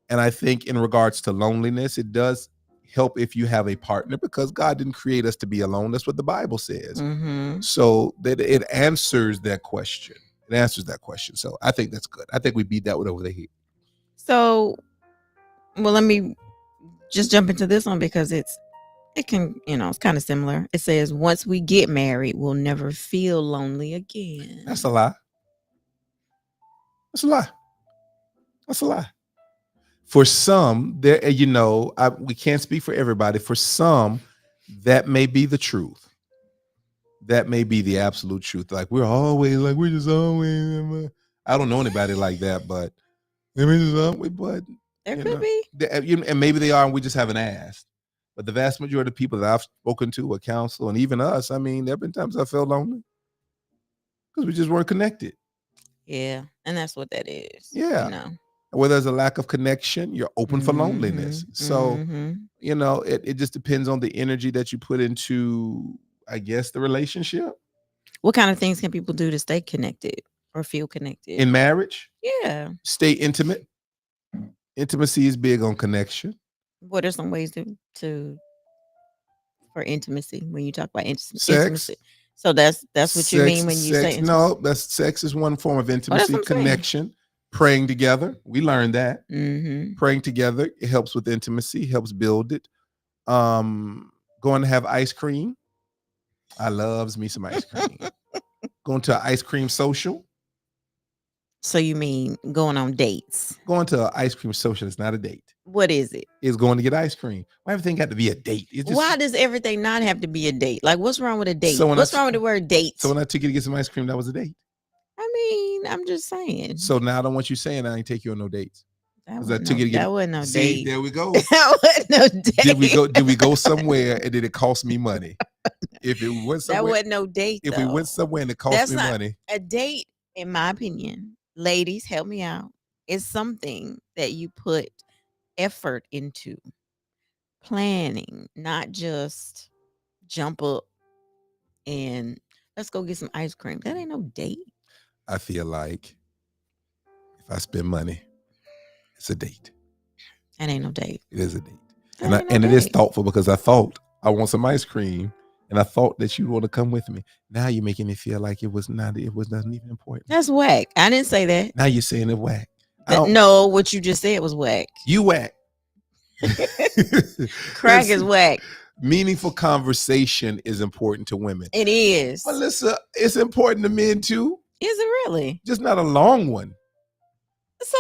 And I think in regards to loneliness, it does help if you have a partner, because God didn't create us to be alone. That's what the Bible says. Mm-hmm. So that it answers that question. It answers that question. So I think that's good. I think we beat that one over the head. So, let me just jump into this one because it can, it's kind of similar. It says, once we get married, we'll never feel lonely again. That's a lie. That's a lie. That's a lie. For some, we can't speak for everybody. For some, that may be the truth. That may be the absolute truth. Like, we're just always. I don't know anybody like that, but there could be. And maybe they are, and we just haven't asked. But the vast majority of people that I've spoken to, or counsel, and even us, there have been times I felt lonely because we just weren't connected. Yeah, and that's what that is. Yeah. Where there's a lack of connection, you're open for loneliness. So, it just depends on the energy that you put into, I guess, the relationship. What kind of things can people do to stay connected or feel connected? In marriage? Yeah. Stay intimate. Intimacy is big on connection. What are some ways for intimacy when you talk about Sex. intimacy? So that's what you mean when you say intimacy? No, sex is one form of intimacy, connection. Praying together, we learned that. Mm-hmm. Praying together, it helps with intimacy, helps build it. Going to have ice cream. I loves me some ice cream. Going to an ice cream social. So you mean going on dates? Going to an ice cream social is not a date. What is it? It's going to get ice cream. Why everything got to be a date? It's just, Why does everything not have to be a date? Like, what's wrong with a date? So when What's wrong with the word date? So when I took you to get some ice cream, that was a date. I mean, I'm just saying. So now I don't want you saying I ain't take you on no dates. That Because I took you to get. That wasn't no See, date. there we go. That wasn't no date. Did we go somewhere and did it cost me money? If it went somewhere, that wasn't no date. If though. we went somewhere and it cost me money, a date, in my opinion, ladies, help me out, is something that you put effort into planning, not just jump up and let's go get some ice cream. That ain't no date. I feel like if I spend money, it's a date. That ain't no date. It is a date. And it is thoughtful because I thought I want some ice cream and I thought that you want to come with me. Now you're making it feel like it was nothing even important. That's whack. I didn't say that. Now you're saying it whack. No, what you just said was whack. You whack. Crack is whack. Meaningful conversation is important to women. It is. Melissa, it's important to men too. Is it really? Just not a long one. So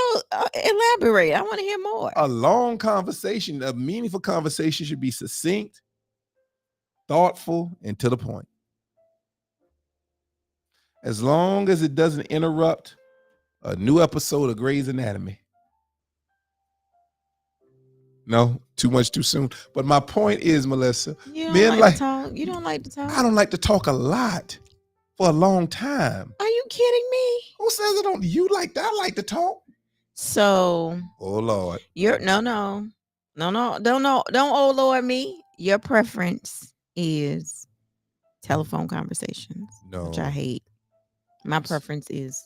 elaborate. I want to hear more. A long conversation, a meaningful conversation should be succinct, thoughtful, and to the point. As long as it doesn't interrupt a new episode of Grey's Anatomy. No, too much too soon. But my point is, Melissa, you don't like to talk. You don't like to talk. I don't like to talk a lot for a long time. Are you kidding me? Who says I don't? You like that? I like to talk. So, oh Lord, don't oh Lord me. Your preference is telephone conversations, which I hate. My preference is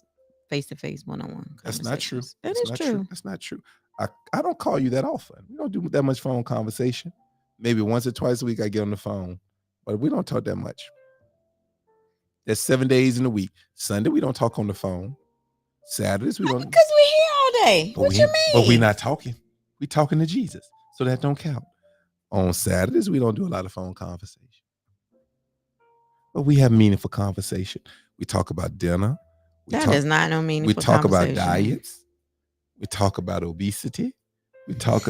face-to-face, one-on-one. That's not true. That is true. That's not true. I don't call you that often. We don't do that much phone conversation. Maybe once or twice a week I get on the phone, but we don't talk that much. There's 7 days in a week. Sunday we don't talk on the phone. Saturdays we don't. Because we're here all day. What you mean? But we're not talking. We talking to Jesus, so that don't count. On Saturdays we don't do a lot of phone conversation, but we have meaningful conversation. We talk about dinner. That is not no meaningful. We talk about diets. We talk about obesity. We talk.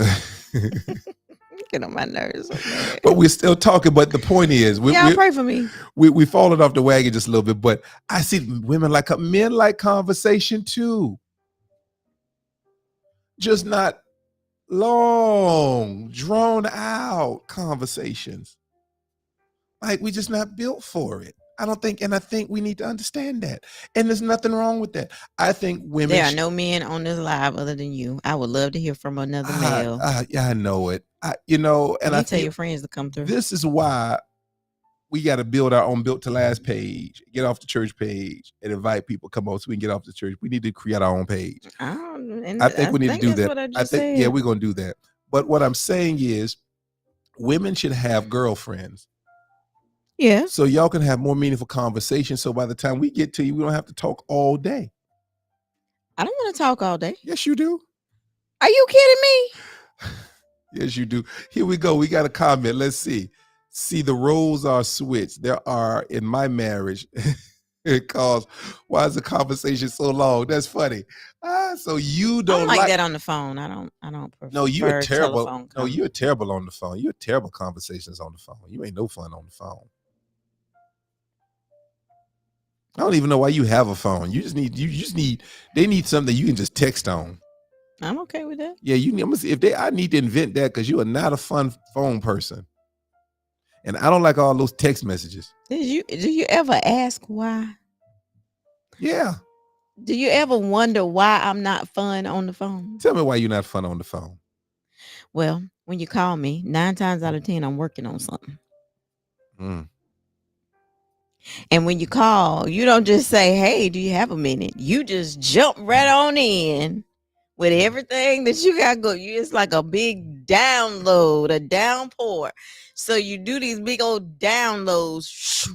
Get on my nerves. Okay. But we're still talking. But the point is, pray for me. We fallen off the wagon just a little bit. But I see men like conversation too. Just not long, drawn out conversations. Like we just not built for it. I think we need to understand that. And there's nothing wrong with that. I think women. There are no men on this live other than you. I would love to hear from another male. Yeah, I know it. And I tell your friends to come through. This is why we got to build our own Built to Last page, get off the church page, and invite people to come on so we can get off the church. We need to create our own page. I think we need to do that. We're going to do that. But what I'm saying is, women should have girlfriends. Yeah. So y'all can have more meaningful conversations. So by the time we get to you, we don't have to talk all day. I don't want to talk all day. Yes, you do. Are you kidding me? Yes, you do. Here we go. We got a comment. Let's see. See, the roles are switched. There are in my marriage. It calls, why is the conversation so long? That's funny. So you don't like that on the phone. I don't prefer. No, you're terrible. No, you're terrible on the phone. You're terrible conversations on the phone. You ain't no fun on the phone. I don't even know why you have a phone. They need something you can just text on. I'm okay with that. Yeah, I need to invent that because you are not a fun phone person. And I don't like all those text messages. Do you ever ask why? Yeah. Do you ever wonder why I'm not fun on the phone? Tell me why you're not fun on the phone. Well, when you call me, 9 times out of 10, I'm working on something. And when you call, you don't just say, hey, do you have a minute? You just jump right on in with everything that you got going. It's like a big download, a downpour. So you do these big old downloads.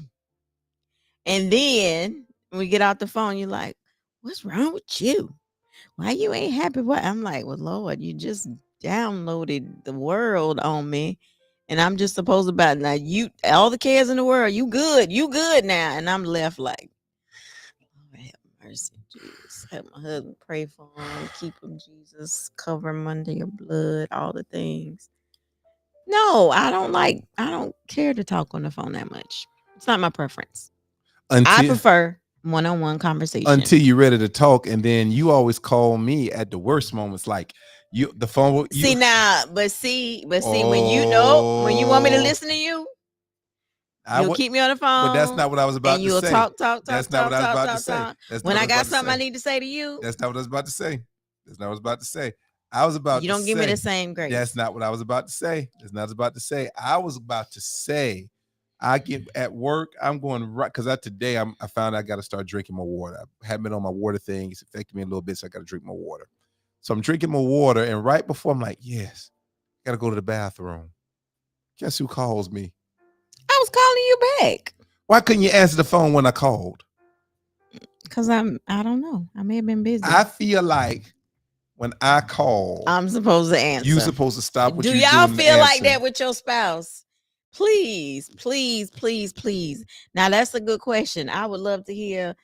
And then when we get out the phone, you're like, what's wrong with you? Why you ain't happy? What? I'm like, well, Lord, you just downloaded the world on me. And I'm just supposed about now you all the cares in the world, you good now. And I'm left like, Lord have mercy, Jesus. Have my husband pray for him, keep him, Jesus, cover him under your blood, all the things. No, I don't care to talk on the phone that much. It's not my preference. I until prefer one-on-one conversation. until you're ready to talk, and then you always call me at the worst moments. Like you, the phone will you. See now, but see, when you want me to Oh, listen to you, I you'll would, keep me on the but that's phone not what I was and about to you'll say. talk, talk, talk, That's not what talk, I was talk, about to talk, say. talk. That's not When what I I was about got to something I say. need to say to you, That's not what I was about to say. That's not what I was about to say. I was about you to don't give me the say. same That's grace. not what I was about to say. That's not what I was about to say. I was about to say, I get at work. I'm going right because today I found I got to start drinking more water. I haven't been on my water thing. It's affecting me a little bit, so I got to drink more water. So I'm drinking more water, and right before I'm like, yes, got to go to the bathroom. Guess who calls me? I was calling you back Why couldn't you answer the phone when I called? because I don't know. I may have been busy. I feel like when I call, I'm supposed to you answer. supposed to stop what Do you're y'all doing and feel like answer. that with your spouse? Please, please, please, please. Now that's a good question. I would love to hear.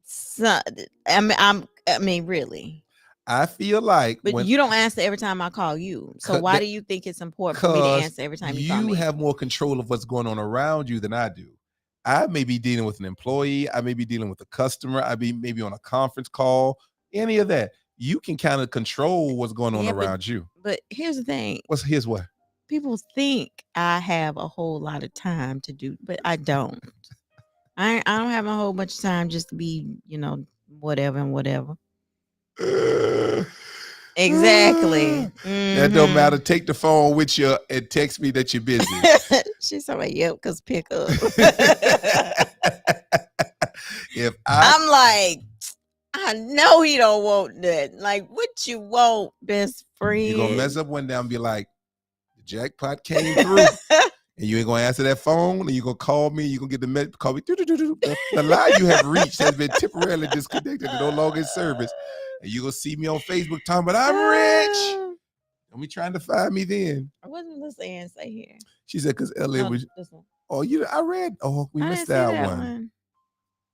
Some, I mean, really. I feel like But you don't answer every time I call you. So why do you think it's important for me to because answer every time you call you me? have more control of what's going on around you than I do. I may be dealing with an employee. I may be dealing with a customer. I be maybe on a conference call. Any of that, you can kind of control what's going on Yeah, around you. but here's the thing. Here's what? People think I have a whole lot of time to do, but I don't. I don't have a whole bunch of time just to be, whatever and whatever. Exactly. That don't Mm-hmm. matter. Take the phone with you and text me that you're busy. She's like, yep, because pick up. If I'm like, I know he don't want that. Like, what you want, best friend? you're gonna mess up one day and be like, the jackpot came through. And you ain't gonna answer that phone, and you're gonna call me, you're gonna get the message, call me. The line you have reached has been temporarily disconnected and no longer in service. And you're gonna see me on Facebook talking about I'm rich. And we trying to find me then. What did Miss Ann say here? She said, because Elliot was, This one. I read. Oh, we I missed didn't see that one.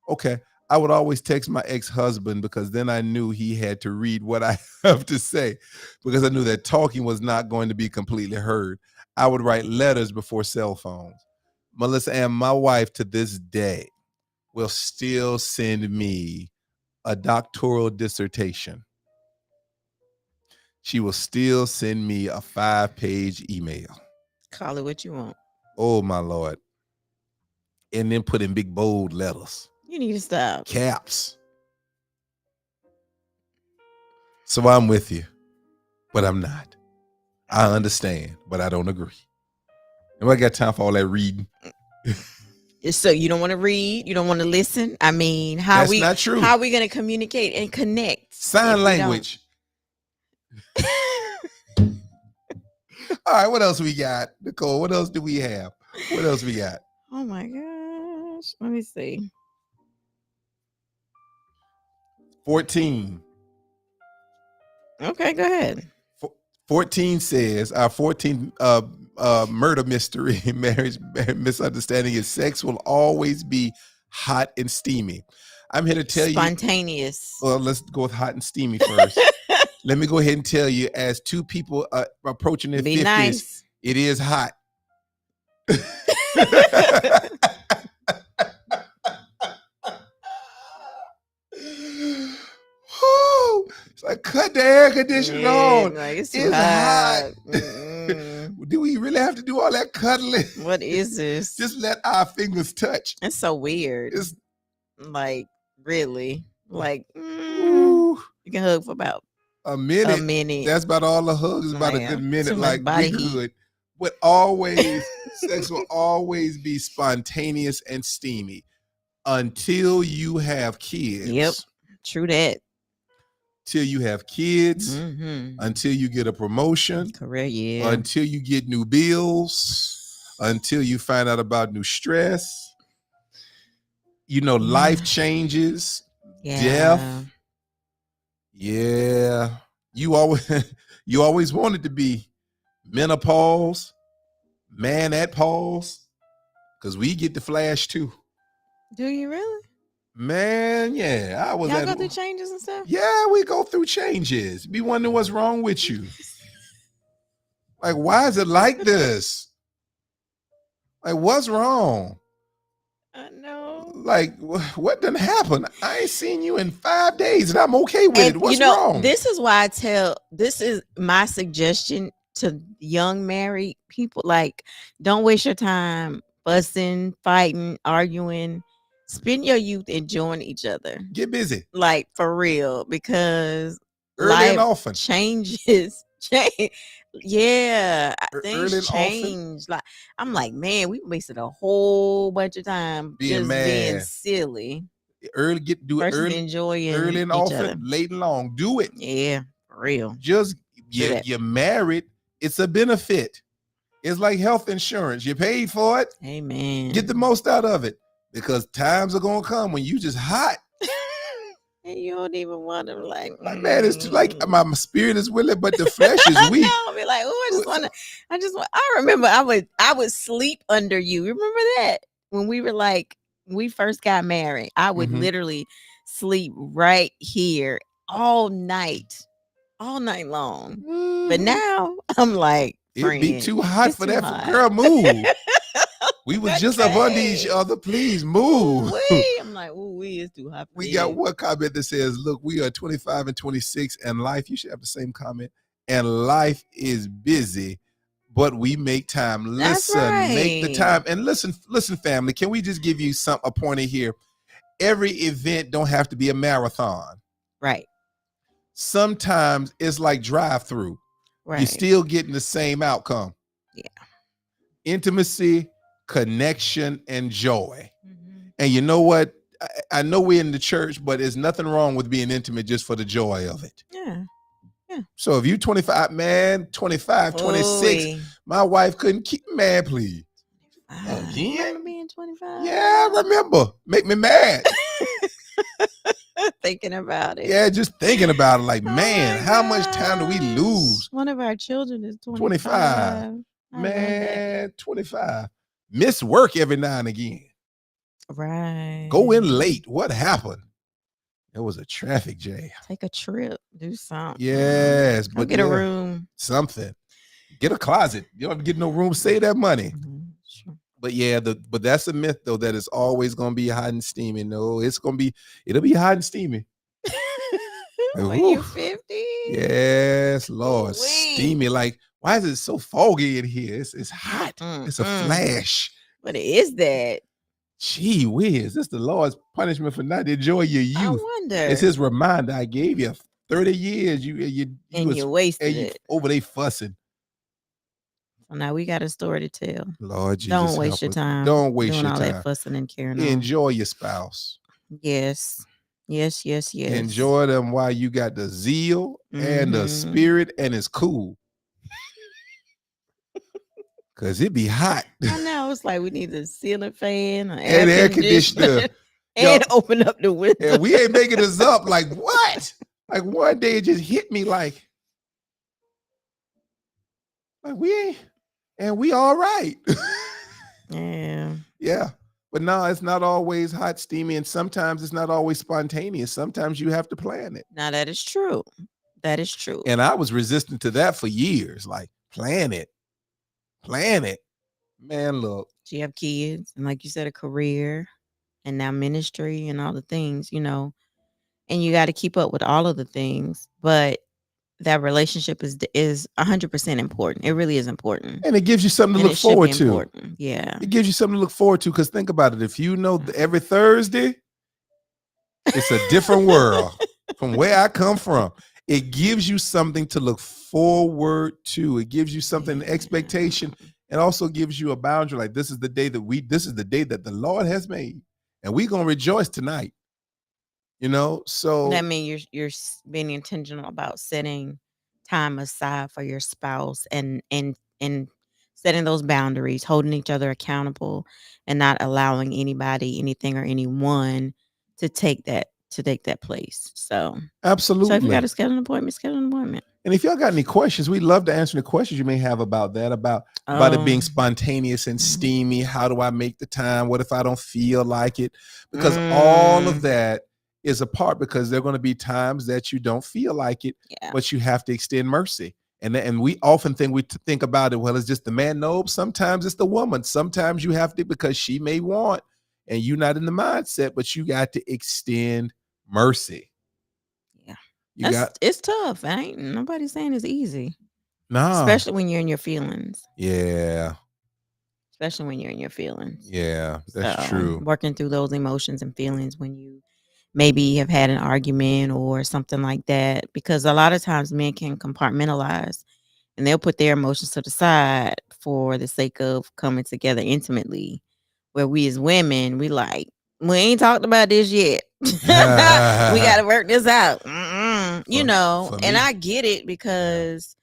Okay. I would always text my ex-husband because then I knew he had to read what I have to say because I knew that talking was not going to be completely heard. I would write letters before cell phones. Melissa and my wife to this day will still send me a doctoral dissertation. She will still send me a 5-page email. Call it what you want. Oh, my Lord. And then put in big bold letters. You need to stop. Caps. So I'm with you, but I'm not. I understand, but I don't agree. Nobody got time for all that reading. So you don't want to read, you don't want to listen. I mean, That's not true. How are we going to communicate and connect? Sign language. All right, what else we got, Nicole? What else do we have? What else we got? Oh my gosh, let me see. 14. Okay, go ahead. 14 says our 14 murder mystery marriage misunderstanding is sex will always be hot and steamy. I'm here to tell Spontaneous. Well, let's go with hot and steamy first. Let me go ahead and tell you, as two people approaching their 50s, nice. It is hot. It's like, cut the air conditioner on. Like it's hot. Do we really have to do all that cuddling? What is this? Just let our fingers touch. It's so weird. It's like, really? Like, you can hug for about a minute. That's about all the hugs. About a good minute. Like, we good. But always, sex will always be spontaneous and steamy until you have kids. Yep, true that. Till you have kids, until you get a promotion, correct, yeah. Until you get new bills, until you find out about new stress. Life changes, death. Yeah. You always you always wanted to be menopause, man at pause, because we get the flash too. Do you really? Man, yeah. I was Y'all at go through changes and stuff? Yeah, we go through changes. Be wondering what's wrong with you. Like, why is it like this? Like, what's wrong? I know. Like, what done happened? I ain't seen you in 5 days and I'm okay with And it. What's wrong? this is why this is my suggestion to young married people. Like, don't waste your time fussing, fighting, arguing. Spend your youth enjoying each other. Get busy. Like, for real, because Early and life often. changes. Yeah, Early things and often. change. Like, I'm like, man, we wasted a whole bunch of time Being just being mad. Silly Do it versus early enjoying and each often, other. late and long. Do it. Yeah, for real. Just Do that. you're married. It's a benefit. It's like health insurance. You paid for it. Amen. Get the most out of it, because times are gonna come when you just hot. And you don't even want to like. Man, it's like my spirit is willing, but the flesh is weak. I'll be like, oh, I just want. I remember I would sleep under you. Remember that when we were like, we first got married. I would literally sleep right here all night long. But now I'm like, it'd be too hot for that. hot. Girl, move. We was just up under each other. Please move. I'm like, ooh, it's too hot. We got one comment that says, look, we are 25 and 26, and life, you should have the same comment, and life is busy, but we make time. Listen, make the time. And listen, family, can we just give you a pointer here? Every event don't have to be a marathon. Right. Sometimes it's like drive-through. Right. You're still getting the same outcome. Yeah. Intimacy, connection, and joy. And you know what? I know we're in the church, but there's nothing wrong with being intimate just for the joy of it. Yeah. Yeah. So if you 25, man, 25, 26, my wife couldn't keep, man, please. You remember being 25? Yeah, I remember. Make me mad. Thinking about it. Yeah, just thinking about it. Like, man, how much time do we lose? One of our children is 25. Man, 25. Miss work every now and again. Right. Go in late. What happened? It was a traffic jam. Take a trip. Do something. Yes. But get a room. Something. Get a closet. You don't get no room. Save that money. Sure. But yeah, but that's a myth though, that it's always gonna be hot and steamy. No, it'll be hot and steamy. When you 50? Yes, Lord. Steamy. Like, why is it so foggy in here? It's hot. It's a flash. What is that? Gee whiz, this is the Lord's punishment for not enjoying your youth. I wonder. It's his reminder. I gave you 30 years. You wasted it. Over they fussing. So now we got a story to tell. Lord Jesus, don't waste your time. Don't waste doing your all time. That fussing and carrying Enjoy your spouse. Yes. Enjoy them while you got the zeal and the spirit, and it's cool. Cause it be hot. I know. It's like we need a ceiling fan, an air conditioner. And open up the window. And we ain't making this up. Like, what? Like, one day it just hit me like we ain't, and we all right. Yeah. Yeah. But no, it's not always hot, steamy, and sometimes it's not always spontaneous. Sometimes you have to plan it. Now, that is true. That is true. And I was resistant to that for years. Like, plan it. Man, look. You have kids, and like you said, a career, and now ministry and all the things, and you got to keep up with all of the things. But that relationship is 100% important. It really is important. And it gives you something to look forward to. Important. Yeah. It gives you something to look forward to, because think about it. If you know every Thursday, it's a different world from where I come from. It gives you something to look forward to. It gives you something, an expectation, and also gives you a boundary. Like, this is the day that the Lord has made, and we're going to rejoice tonight. So that means you're being intentional about setting time aside for your spouse and setting those boundaries, holding each other accountable, and not allowing anybody, anything, or anyone to take that to take that place. So if you got Absolutely. to schedule an appointment, schedule an appointment. And if y'all got any questions, we'd love to answer the questions you may have about that, about it being Um, spontaneous and mhm. steamy. How do I make the time? What if I don't feel like it? Because all of Mm, that is a part, because there are going to be times that you don't feel like it, yeah, but you have to extend mercy. And we often think about it, well, it's just the man. No, sometimes it's the woman. Sometimes you have to, because she may want, and you're not in the mindset, but you got to extend mercy. yeah. You got It's tough. Ain't nobody saying it's easy, nah. especially when you're in your feelings. Yeah. Especially when you're in your feelings. Yeah, that's So true. working through those emotions and feelings when you maybe have had an argument or something like that, because a lot of times men can compartmentalize and they'll put their emotions to the side for the sake of coming together intimately. Where we as women, we ain't talked about this yet. We got to work this out. For And me, I get it yeah, because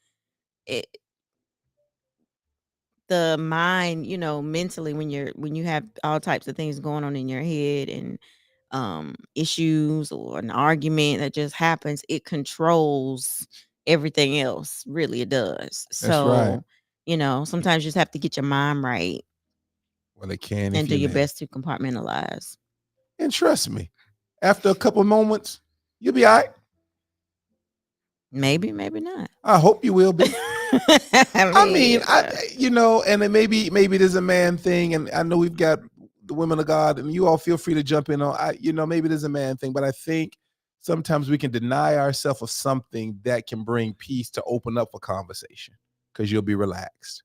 it, the mind, mentally when you have all types of things going on in your head and issues or an argument that just happens, it controls everything else. Really, it does. that's right. So, sometimes you just have to get your mind right Well, it can and if do you your let it. best to compartmentalize. And trust me, after a couple of moments, you'll be all right. Maybe, maybe not. I hope you will be. I I mean, mean, and then maybe it is a man thing, and I know we've got the women of God, and you all feel free to jump in on. Maybe it is a man thing, but I think sometimes we can deny ourselves of something that can bring peace to open up for conversation, because you'll be relaxed.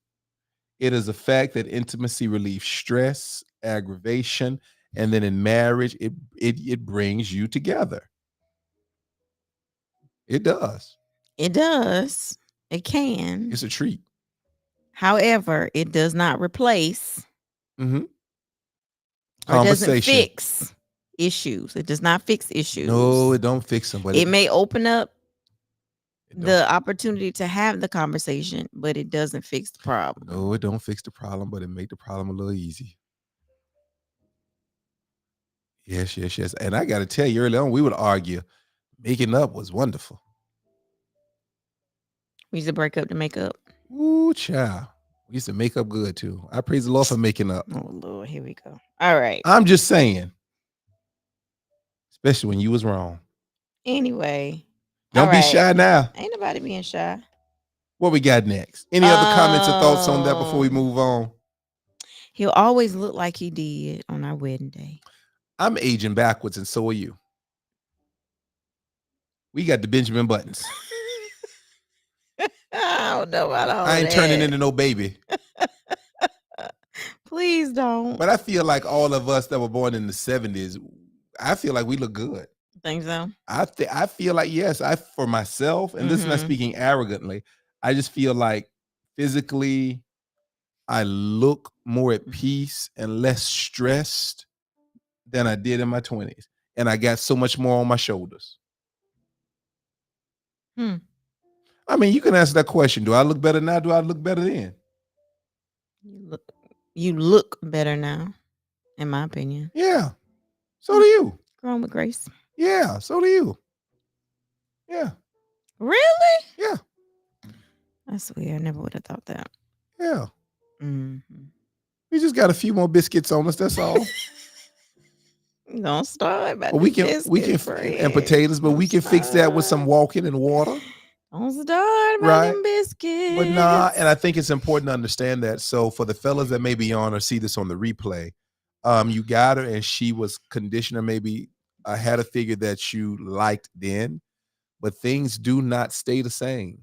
It is a fact that intimacy relieves stress, aggravation, and then in marriage, it brings you together. It does. it does. It can. It's a treat. However, it does not replace Hmm. or doesn't Conversation. fix issues. It does not fix No, issues. it don't fix them, but It may open up it don't. the opportunity to have the conversation, but it doesn't fix the problem. No, it don't fix the problem, but it make the problem a little easy. Yes, yes, yes. And I got to tell you, early on, we would argue. Making up was wonderful. We used to break up to make up. Ooh, child. We used to make up good too. I praise the Lord for making up. Oh Lord, here we go. All right. I'm just saying, especially when you was wrong. Anyway, all Don't be right. shy now. Ain't nobody being shy. What we got next? Any other comments or thoughts on that before we Um, move on? he'll always look like he did on our wedding day. I'm aging backwards, and so are you. We got the Benjamin Buttons. I don't know about all I of ain't turning that. into no baby. Please don't. But I feel like all of us that were born in the 70s, I feel like we look good. Think so? I feel like, yes, I, for myself, and this is not Mm-hmm. speaking arrogantly, I just feel like physically I look more at peace and less stressed than I did in my 20s. And I got so much more on my shoulders. Hmm. I mean, you can answer that question. Do I look better now? Do I look better then? You look, you look better now, in my opinion. Yeah. So Hmm. do you. Grown with grace. Yeah. So do you. Yeah. Really? Yeah. I swear, I never would have thought that. Yeah. Hmm. We just got a few more biscuits on us. That's all. Don't start But about them we can biscuits, and Fred. potatoes, but Don't we can fix that with some start. walking and water, Don't start about right? them But nah, and biscuits. I think it's important to understand that. So for the fellas that may be on or see this on the replay, you got her and she was conditioner, maybe had a figure that you liked then, but things do not stay the same.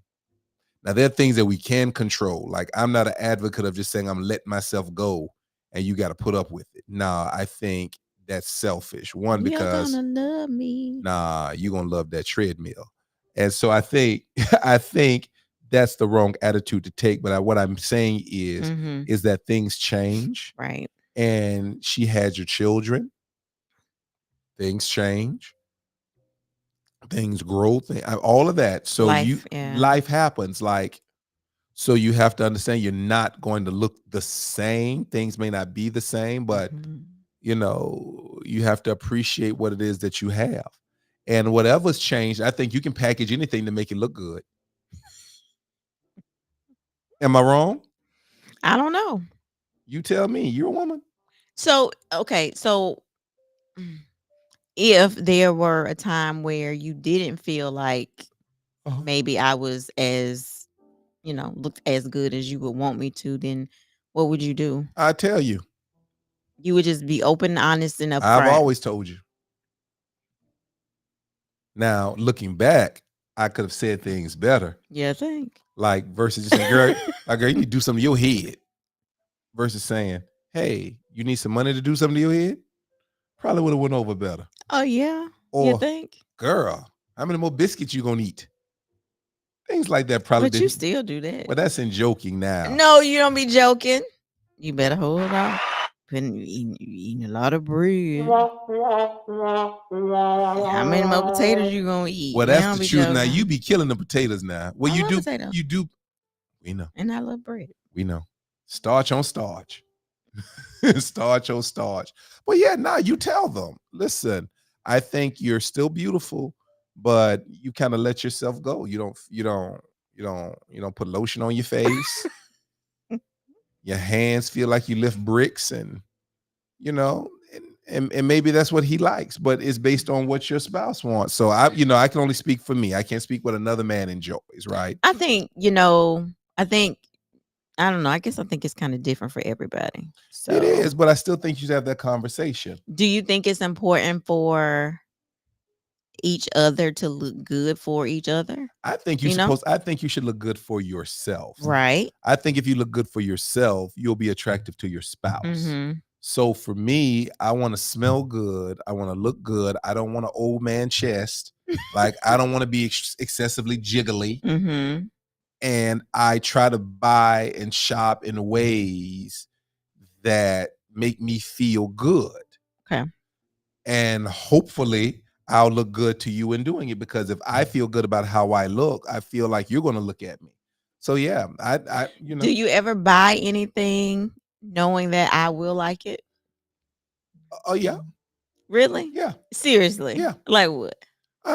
Now there are things that we can control. Like I'm not an advocate of just saying I'm letting myself go and you got to put up with it. Nah, I think that's selfish. One, You're because gonna love me. nah, you're gonna love that treadmill. And so I think I think that's the wrong attitude to take. But what I'm saying Mm-hmm. is that things change, Right. and she had your children. Things change, things grow, all of that. So Life, yeah. life happens. Like, so you have to understand you're not going to look the same. Things may not be the same, but Hmm. you have to appreciate what it is that you have. And whatever's changed, I think you can package anything to make it look good. Am I wrong? I don't know. You tell me. You're a woman. So, okay, so mm, if there were a time where you didn't feel like Uh-huh. maybe I was as, looked as good as you would want me to, then what would you do? I tell you, You would just be open, honest, and I've upfront. always told you. Now, looking back, I could have said things better. Yeah, I think. Like versus just saying, girl, girl, you need to do something to your head. Versus saying, hey, you need some money to do something to your head? Probably would have went over better. Oh yeah, you Or, think? girl, how many more biscuits you gonna eat? Things like that probably But you didn't. still do that. But that's in joking now. No, you don't be joking. You better hold on. You eating a lot of bread. How many more potatoes you gonna eat? Well, Now that's don't the be truth. Now joking. you be killing the potatoes now. Well, I you love do. potato. You do. We know. And I love bread. We know. Starch on starch. Starch on starch. But yeah, now you tell them. Listen, I think you're still beautiful, but you kind of let yourself go. You don't put lotion on your face. Your hands feel like you lift bricks, and you know, and maybe that's what he likes, but it's based on what your spouse wants. So I can only speak for me. I can't speak what another man enjoys, right? I think, I don't know. I guess I think it's kind of different for everybody. It So, is, but I still think you should have that conversation. do you think it's important for each other to look good for each other? I think I think you should look good for yourself. Right. I think if you look good for yourself, you'll be attractive to your spouse. Mm-hmm. So for me, I want to smell good. I want to look good. I don't want an old man chest. Like I don't want to be excessively jiggly. Mm-hmm. And I try to buy and shop in ways that make me feel good. Okay. And hopefully I'll look good to you in doing it, because if I feel good about how I look, I feel like you're going to look at me. So yeah, Do you ever buy anything knowing that I will like it? Oh yeah. Really? Yeah. Seriously? Yeah. Like what?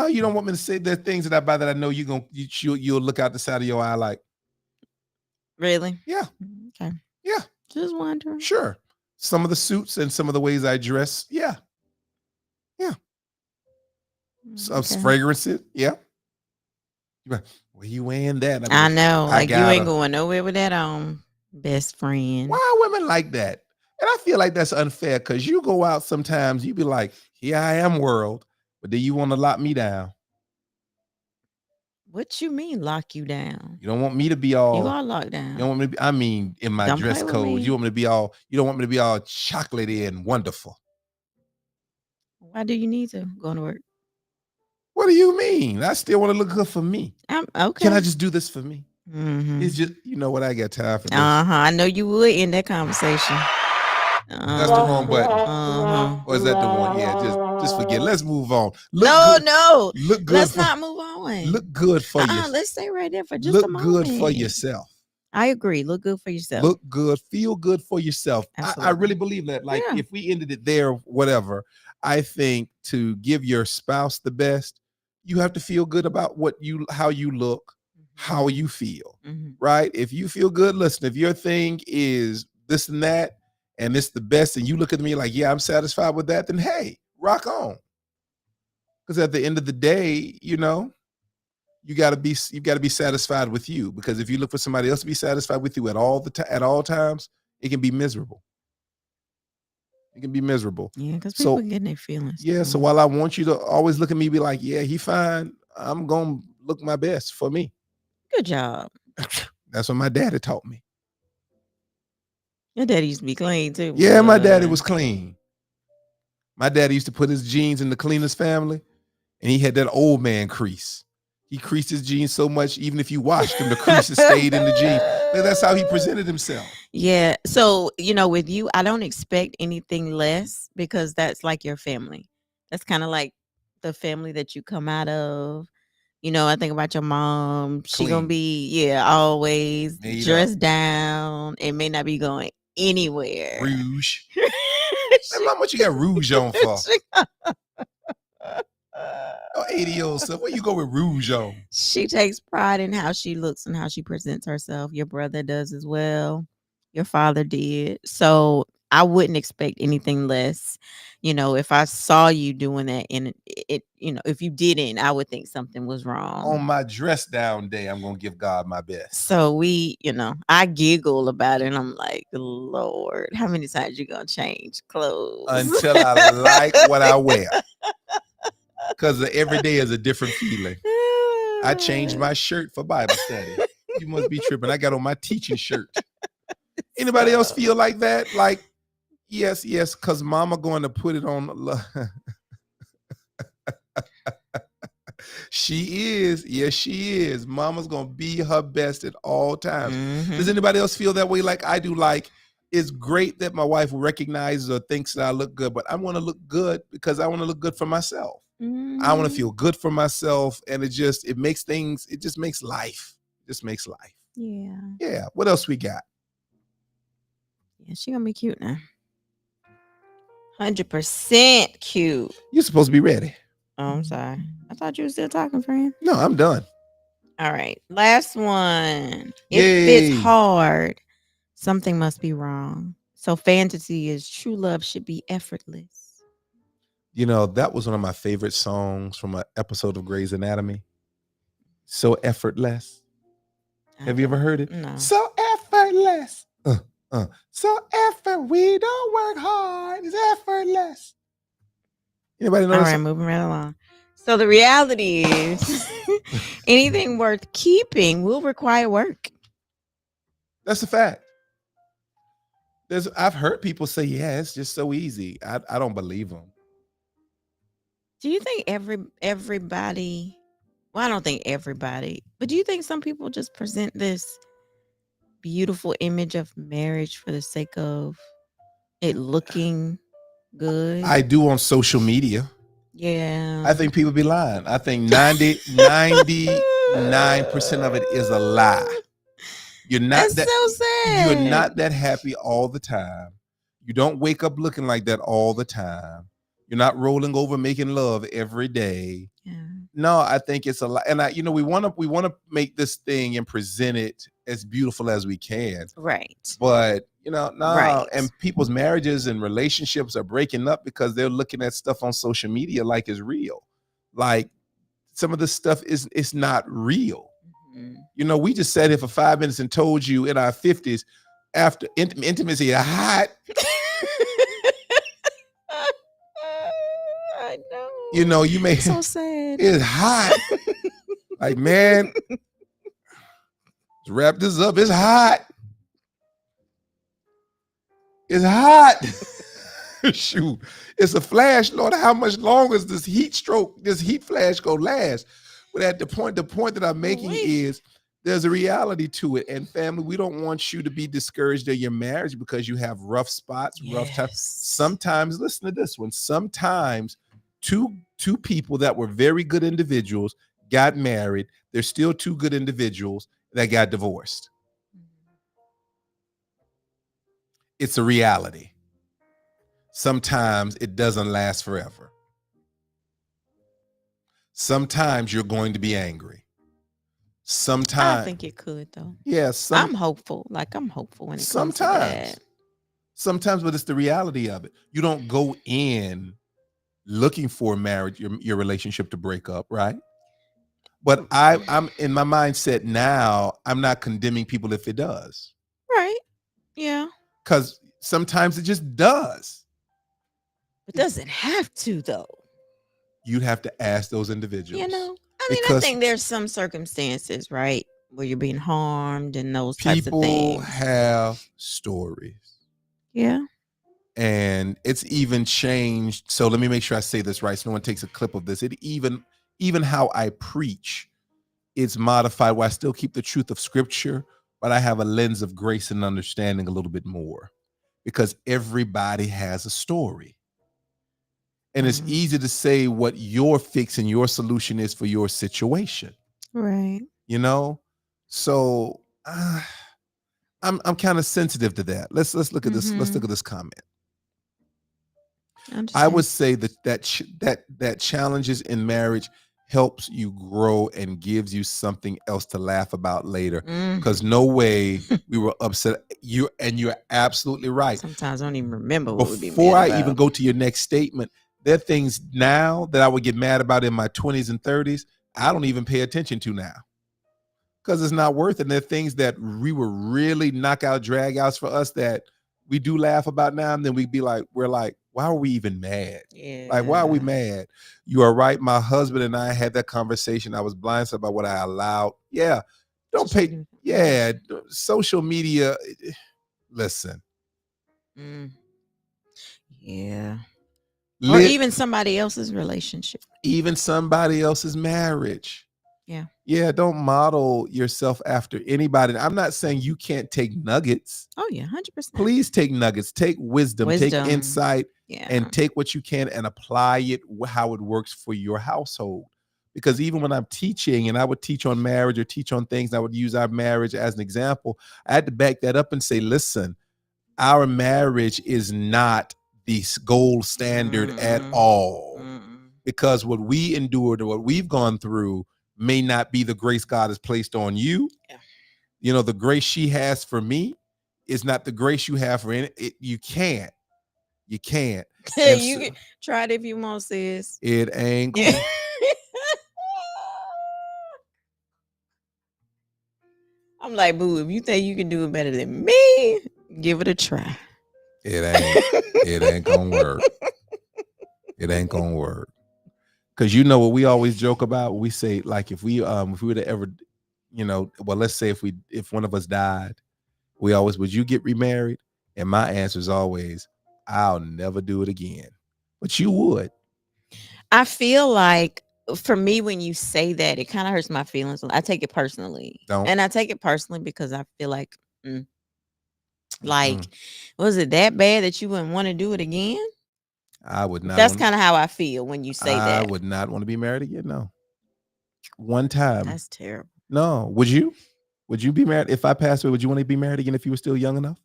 You don't want me to say there's things that I buy that I know you'll look out the side of your eye like. Really? Yeah. Okay. Yeah. Just wondering. Sure. Some of the suits and some of the ways I dress. Yeah. Yeah. Some fragrances. Yeah. Where you wearing that? I know. Like you ain't gotta. going nowhere with that on, best friend. Why are women like that? And I feel like that's unfair, because you go out sometimes, you be like, here I am, world. But then you want to lock me down. What you mean lock you down? You don't want me to be all. You are locked down. You don't want me to be, I mean, in my Don't dress play with code, me. you want me to be all. You don't want me to be all chocolatey and wonderful. Why do you need to go to work? What do you mean? I still want to look good for me. I'm okay. Can I just do this for me? Mm-hmm. It's just, what I got time for this. I know you would end that conversation. That's the wrong button. Or is that the one? Yeah, just forget. Let's move on. No. Look good. Let's not move on. Look good for you. Let's stay right there for just a moment. Look good for yourself. I agree. Look good for yourself. Look good. Feel good for yourself. I really believe that. Like if we ended it there, whatever, I think to give your spouse the best, you have to feel good about how you look, how you feel, right? If you feel good, listen, if your thing is this and that, and it's the best, and you look at me like, yeah, I'm satisfied with that, then hey, rock on. Because at the end of the day, you got to be satisfied with you. Because if you look for somebody else to be satisfied with you at all times, it can be miserable. It can be miserable. Yeah, because people getting their feelings. Yeah, so while I want you to always look at me, be like, yeah, he fine, I'm gonna look my best for me. Good job. That's what my daddy taught me. Your daddy used to be clean too. Yeah, my daddy was clean. My daddy used to put his jeans in the cleanest family, and he had that old man crease. He creased his jeans so much, even if you washed them, the creases stayed in the jeans. And that's how he presented himself. Yeah. So, with you, I don't expect anything less, because that's like your family. That's kind of like the family that you come out of. I think about your mom. She Clean. gonna be, always Made dressed up. down and may not be going anywhere. Rouge. Mom, what you got rouge on for? Oh, 80-year-old stuff. Where you go with rouge on? She takes pride in how she looks and how she presents herself. Your brother does as well. Your father did. So I wouldn't expect anything less. If I saw you doing that and if you didn't, I would think something was On wrong. my dress down day, I'm gonna give God my best. So I giggle about it and I'm like, Lord, how many times you gonna change clothes? Until I like what I wear. Because every day is a different feeling. I changed my shirt for Bible study. You must be tripping. I got on my teaching shirt. Anybody else feel like that? Like, yes, because mama going to put it on. She is. Yes, she is. Mama's going to be her best at all times. Does anybody else feel that way like I do? Like, it's great that my wife recognizes or thinks that I look good, but I want to look good because I want to look good for myself. I want to feel good for myself, and it just makes life. Just makes life. Yeah. Yeah. What else we got? Yeah, she gonna be cute now. 100% cute. You're supposed to be ready. Oh, I'm sorry. I thought you were still talking, friend. No, I'm done. All right. Last one. Yay. If it's hard, something must be wrong. So fantasy is true love should be effortless. That was one of my favorite songs from an episode of Grey's Anatomy. So effortless. Have you ever heard it? No. So effortless. So effort. We don't work hard. It's effortless. Anybody know? All right, moving right along. So the reality is anything worth keeping will require work. That's a fact. I've heard people say, yeah, it's just so easy. I don't believe them. Do you think everybody, well, I don't think everybody, but do you think some people just present this beautiful image of marriage for the sake of it looking good? I do on social media. Yeah. I think people be lying. I think 99% of it is a lie. You're not That's so sad. You're not that happy all the time. You don't wake up looking like that all the time. You're not rolling over making love every day. Yeah. No, I think it's a lot. And we want to make this thing and present it as beautiful as we can. Right. But no. Right. And people's marriages and relationships are breaking up because they're looking at stuff on social media like it's real. Like some of this stuff it's not real. We just sat here for 5 minutes and told you in our 50s after intimacy hot. I know. You may so sad. It's hot. Like, man, let's wrap this up. It's hot. It's hot. Shoot. It's a flash, Lord. How much longer is this heat flash gonna last? But at the point that I'm making is there's a reality to it. And family, we don't want you to be discouraged in your marriage because you have rough spots, rough times. Sometimes, listen to this one. Sometimes two people that were very good individuals got married. They're still two good individuals that got divorced. It's a reality. Sometimes it doesn't last forever. Sometimes you're going to be angry. Sometimes I think it could though. Yeah, I'm hopeful. Like I'm hopeful when it comes to that. Sometimes, but it's the reality of it. You don't go in looking for marriage, your relationship to break up, right? But I'm in my mindset now. I'm not condemning people if it does. Right. Yeah. Because sometimes it just does. It doesn't have to though. You'd have to ask those individuals. I think there's some circumstances, right, where you're being harmed and those types of things. People have stories. Yeah. And it's even changed. So let me make sure I say this right so no one takes a clip of this. It even how I preach, it's modified where I still keep the truth of scripture, but I have a lens of grace and understanding a little bit more because everybody has a story. And it's easy to say what your fix and your solution is for your situation. Right. So I'm kind of sensitive to that. Let's look at this. Let's look at this comment. I would say that challenges in marriage helps you grow and gives you something else to laugh about later. Mm. Because no way we were upset. You're absolutely right. Sometimes I don't even remember what we'd be Before mad I even about. go to your next statement, there are things now that I would get mad about in my 20s and 30s. I don't even pay attention to now because it's not worth it. And there are things that we were really knockout dragouts for us that we do laugh about now. And then we're like, why are we even mad? Like, why are we Yeah. mad? You are right. My husband and I had that conversation. I was blindsided about what I allowed. Yeah. Don't Social pay. media. Yeah. Social media. Listen, Mm. Yeah. Or lit even somebody else's relationship. even somebody else's marriage. Yeah. Yeah, don't model yourself after anybody. I'm not saying you can't take nuggets. Oh yeah, 100%. Please take nuggets, take wisdom, take Wisdom. insight, Yeah. and take what you can and apply it how it works for your household. Because even when I'm teaching and I would teach on marriage or teach on things, I would use our marriage as an example. I had to back that up and say, listen, our marriage is not the gold standard at all. Because what we endured or what we've gone through may not be the grace God has placed on you. Yeah. You know, the grace she has for me is not the grace you have for any. You can't. You can't. And You so, can try it if you want, sis. it ain't Yeah. going. I'm like, boo, if you think you can do it better than me, give it a try. It ain't. It ain't gonna work. It ain't gonna work. Because you know what we always joke about? We say, like, if we were to ever, well, let's say if one of us died, we always, would you get remarried? And my answer is always, I'll never do it again. But you would. I feel like for me, when you say that, it kind of hurts my feelings. I take it personally. Don't. And I take it personally because I feel like, Mm-mm. was it that bad that you wouldn't want to do it again? I would not. That's kind of how I feel when you say I that. would not want to be married again. No. One time. That's terrible. No. Would you? Would you be married if I passed away? Would you want to be married again if you were still young enough?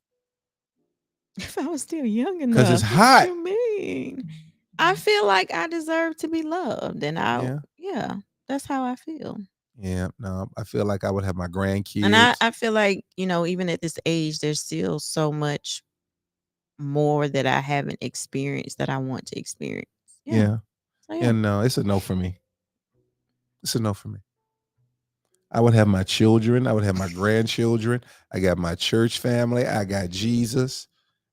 If I was still young enough, Because it's what hot. you mean? I feel like I deserve to be loved, and yeah, that's how I feel. Yeah. No. I feel like I would have my grandkids. And I feel like, even at this age, there's still so much more that I haven't experienced that I want to experience. Yeah. So, yeah. And no, it's a no for me. It's a no for me. I would have my children. I would have my grandchildren. I got my church family. I got Jesus.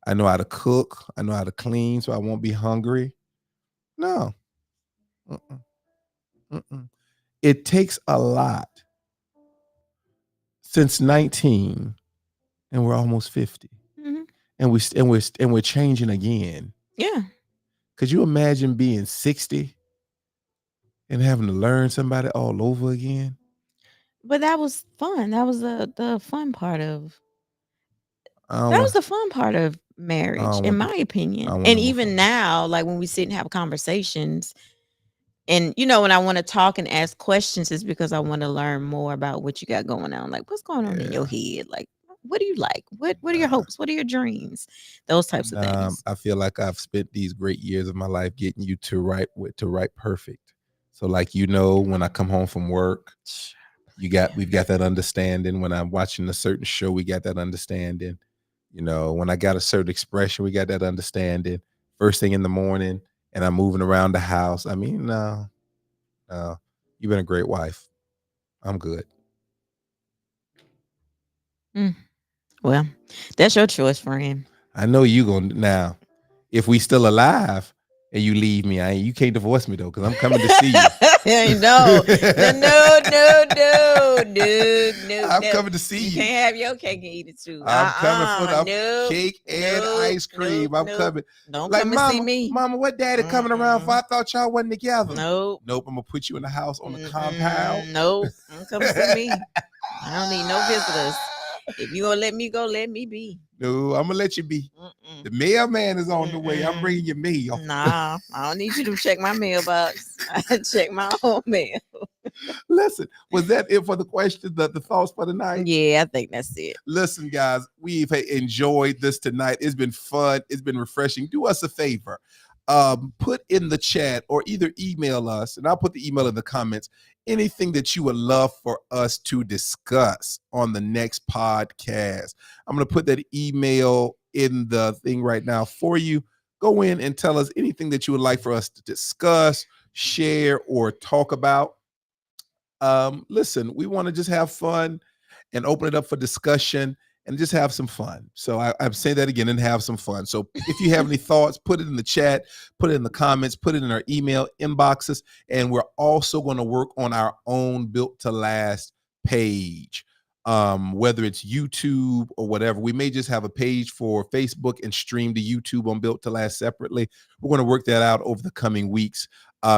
I know how to cook. I know how to clean, so I won't be hungry. No. Mm-mm. Mm-mm. It takes a lot. Since 19, and we're almost 50, Mhm. and we're changing again. Yeah. Could you imagine being 60 and having to learn somebody all over again? But that was fun. That was the fun part of I don't that was want. the fun part of I marriage, don't in want. my I opinion. don't want And no more even fun. now, like when we sit and have conversations, and when I want to talk and ask questions, is because I want to learn more about what you got going on. Like, what's going on in your head? Like, what do you like? What are your hopes? What are your dreams? Those types of things. I feel like I've spent these great years of my life getting you to write perfect. So, like, when I come home from work, we've got that understanding. When I'm watching a certain show, we got that understanding. When I got a certain expression, we got that understanding. First thing in the morning, and I'm moving around the house. I mean, no, you've been a great wife. I'm good. Mm. Well, that's your choice, friend. I know you gonna now. If we still alive and you leave me, you can't divorce me though, because I'm coming to see you. No, no. I'm coming to see You you. can't have your cake and eat it too. I'm coming for the Nope, cake and ice cream. I'm coming. Don't Like, come and see me. Mama, what daddy coming around for? I thought y'all wasn't together. Nope. Nope. I'm gonna put you in the house on the compound. Nope. Don't come see me. I don't need no visitors. If you gonna let me go, let me be. No, I'm gonna let you be. The mailman is on the way. I'm bringing your mail. Nah, I don't need you to check my mailbox. I check my own mail. Listen, was that it for the question, the thoughts for the night? Yeah, I think that's it. Listen, guys, we've enjoyed this tonight. It's been fun. It's been refreshing. Do us a favor. put in the chat or either email us, and I'll put the email in the comments, anything that you would love for us to discuss on the next podcast. I'm going to put that email in the thing right now for you. Go in and tell us anything that you would like for us to discuss, share, or talk about. Listen, we want to just have fun and open it up for discussion and just have some fun. So I'm saying that again, and have some fun. So if you have any thoughts, put it in the chat, put it in the comments, put it in our email inboxes. And we're also going to work on our own Built to Last page. Whether it's YouTube or whatever, we may just have a page for Facebook and stream to YouTube on Built to Last separately. We're going to work that out over the coming weeks.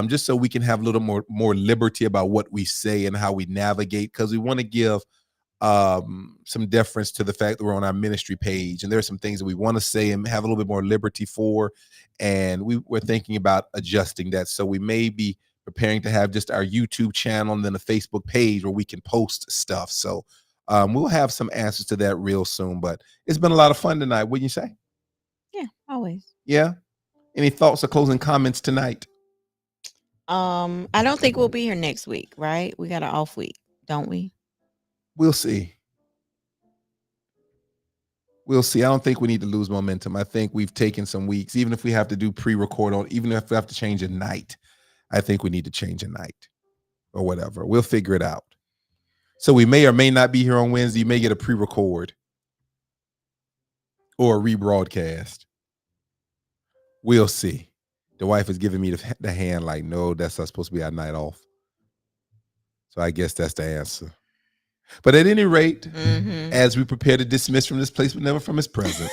Just so we can have a little more liberty about what we say and how we navigate, because we want to give some deference to the fact that we're on our ministry page, and there are some things that we want to say and have a little bit more liberty for, and we're thinking about adjusting that. So we may be preparing to have just our YouTube channel and then a Facebook page where we can post stuff. So we'll have some answers to that real soon, but it's been a lot of fun tonight. Wouldn't you say? Yeah, always. Yeah. Any thoughts or closing comments tonight? I don't think we'll be here next week, right? We got an off week, don't we? We'll see. We'll see. I don't think we need to lose momentum. I think we've taken some weeks, even if we have to do pre-record on, even if we have to change a night, I think we need to change a night or whatever. We'll figure it out. So we may or may not be here on Wednesday. You may get a pre-record or a rebroadcast. We'll see. The wife is giving me the hand like, no, that's not supposed to be our night off. So I guess that's the answer. But at any rate, as we prepare to dismiss from this place, but never from his presence,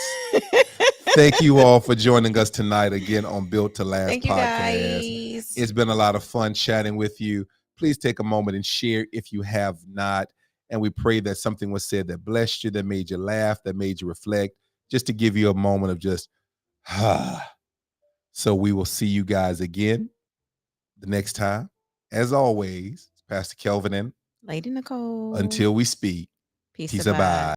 thank you all for joining us tonight again on Built to Last Thank podcast. You guys. It's been a lot of fun chatting with you. Please take a moment and share if you have not. And we pray that something was said that blessed you, that made you laugh, that made you reflect, just to give you a moment of just, So we will see you guys again the next time. As always, Pastor Kelvin and Lady Nicole. Until we speak. Peace Peace abide. abide.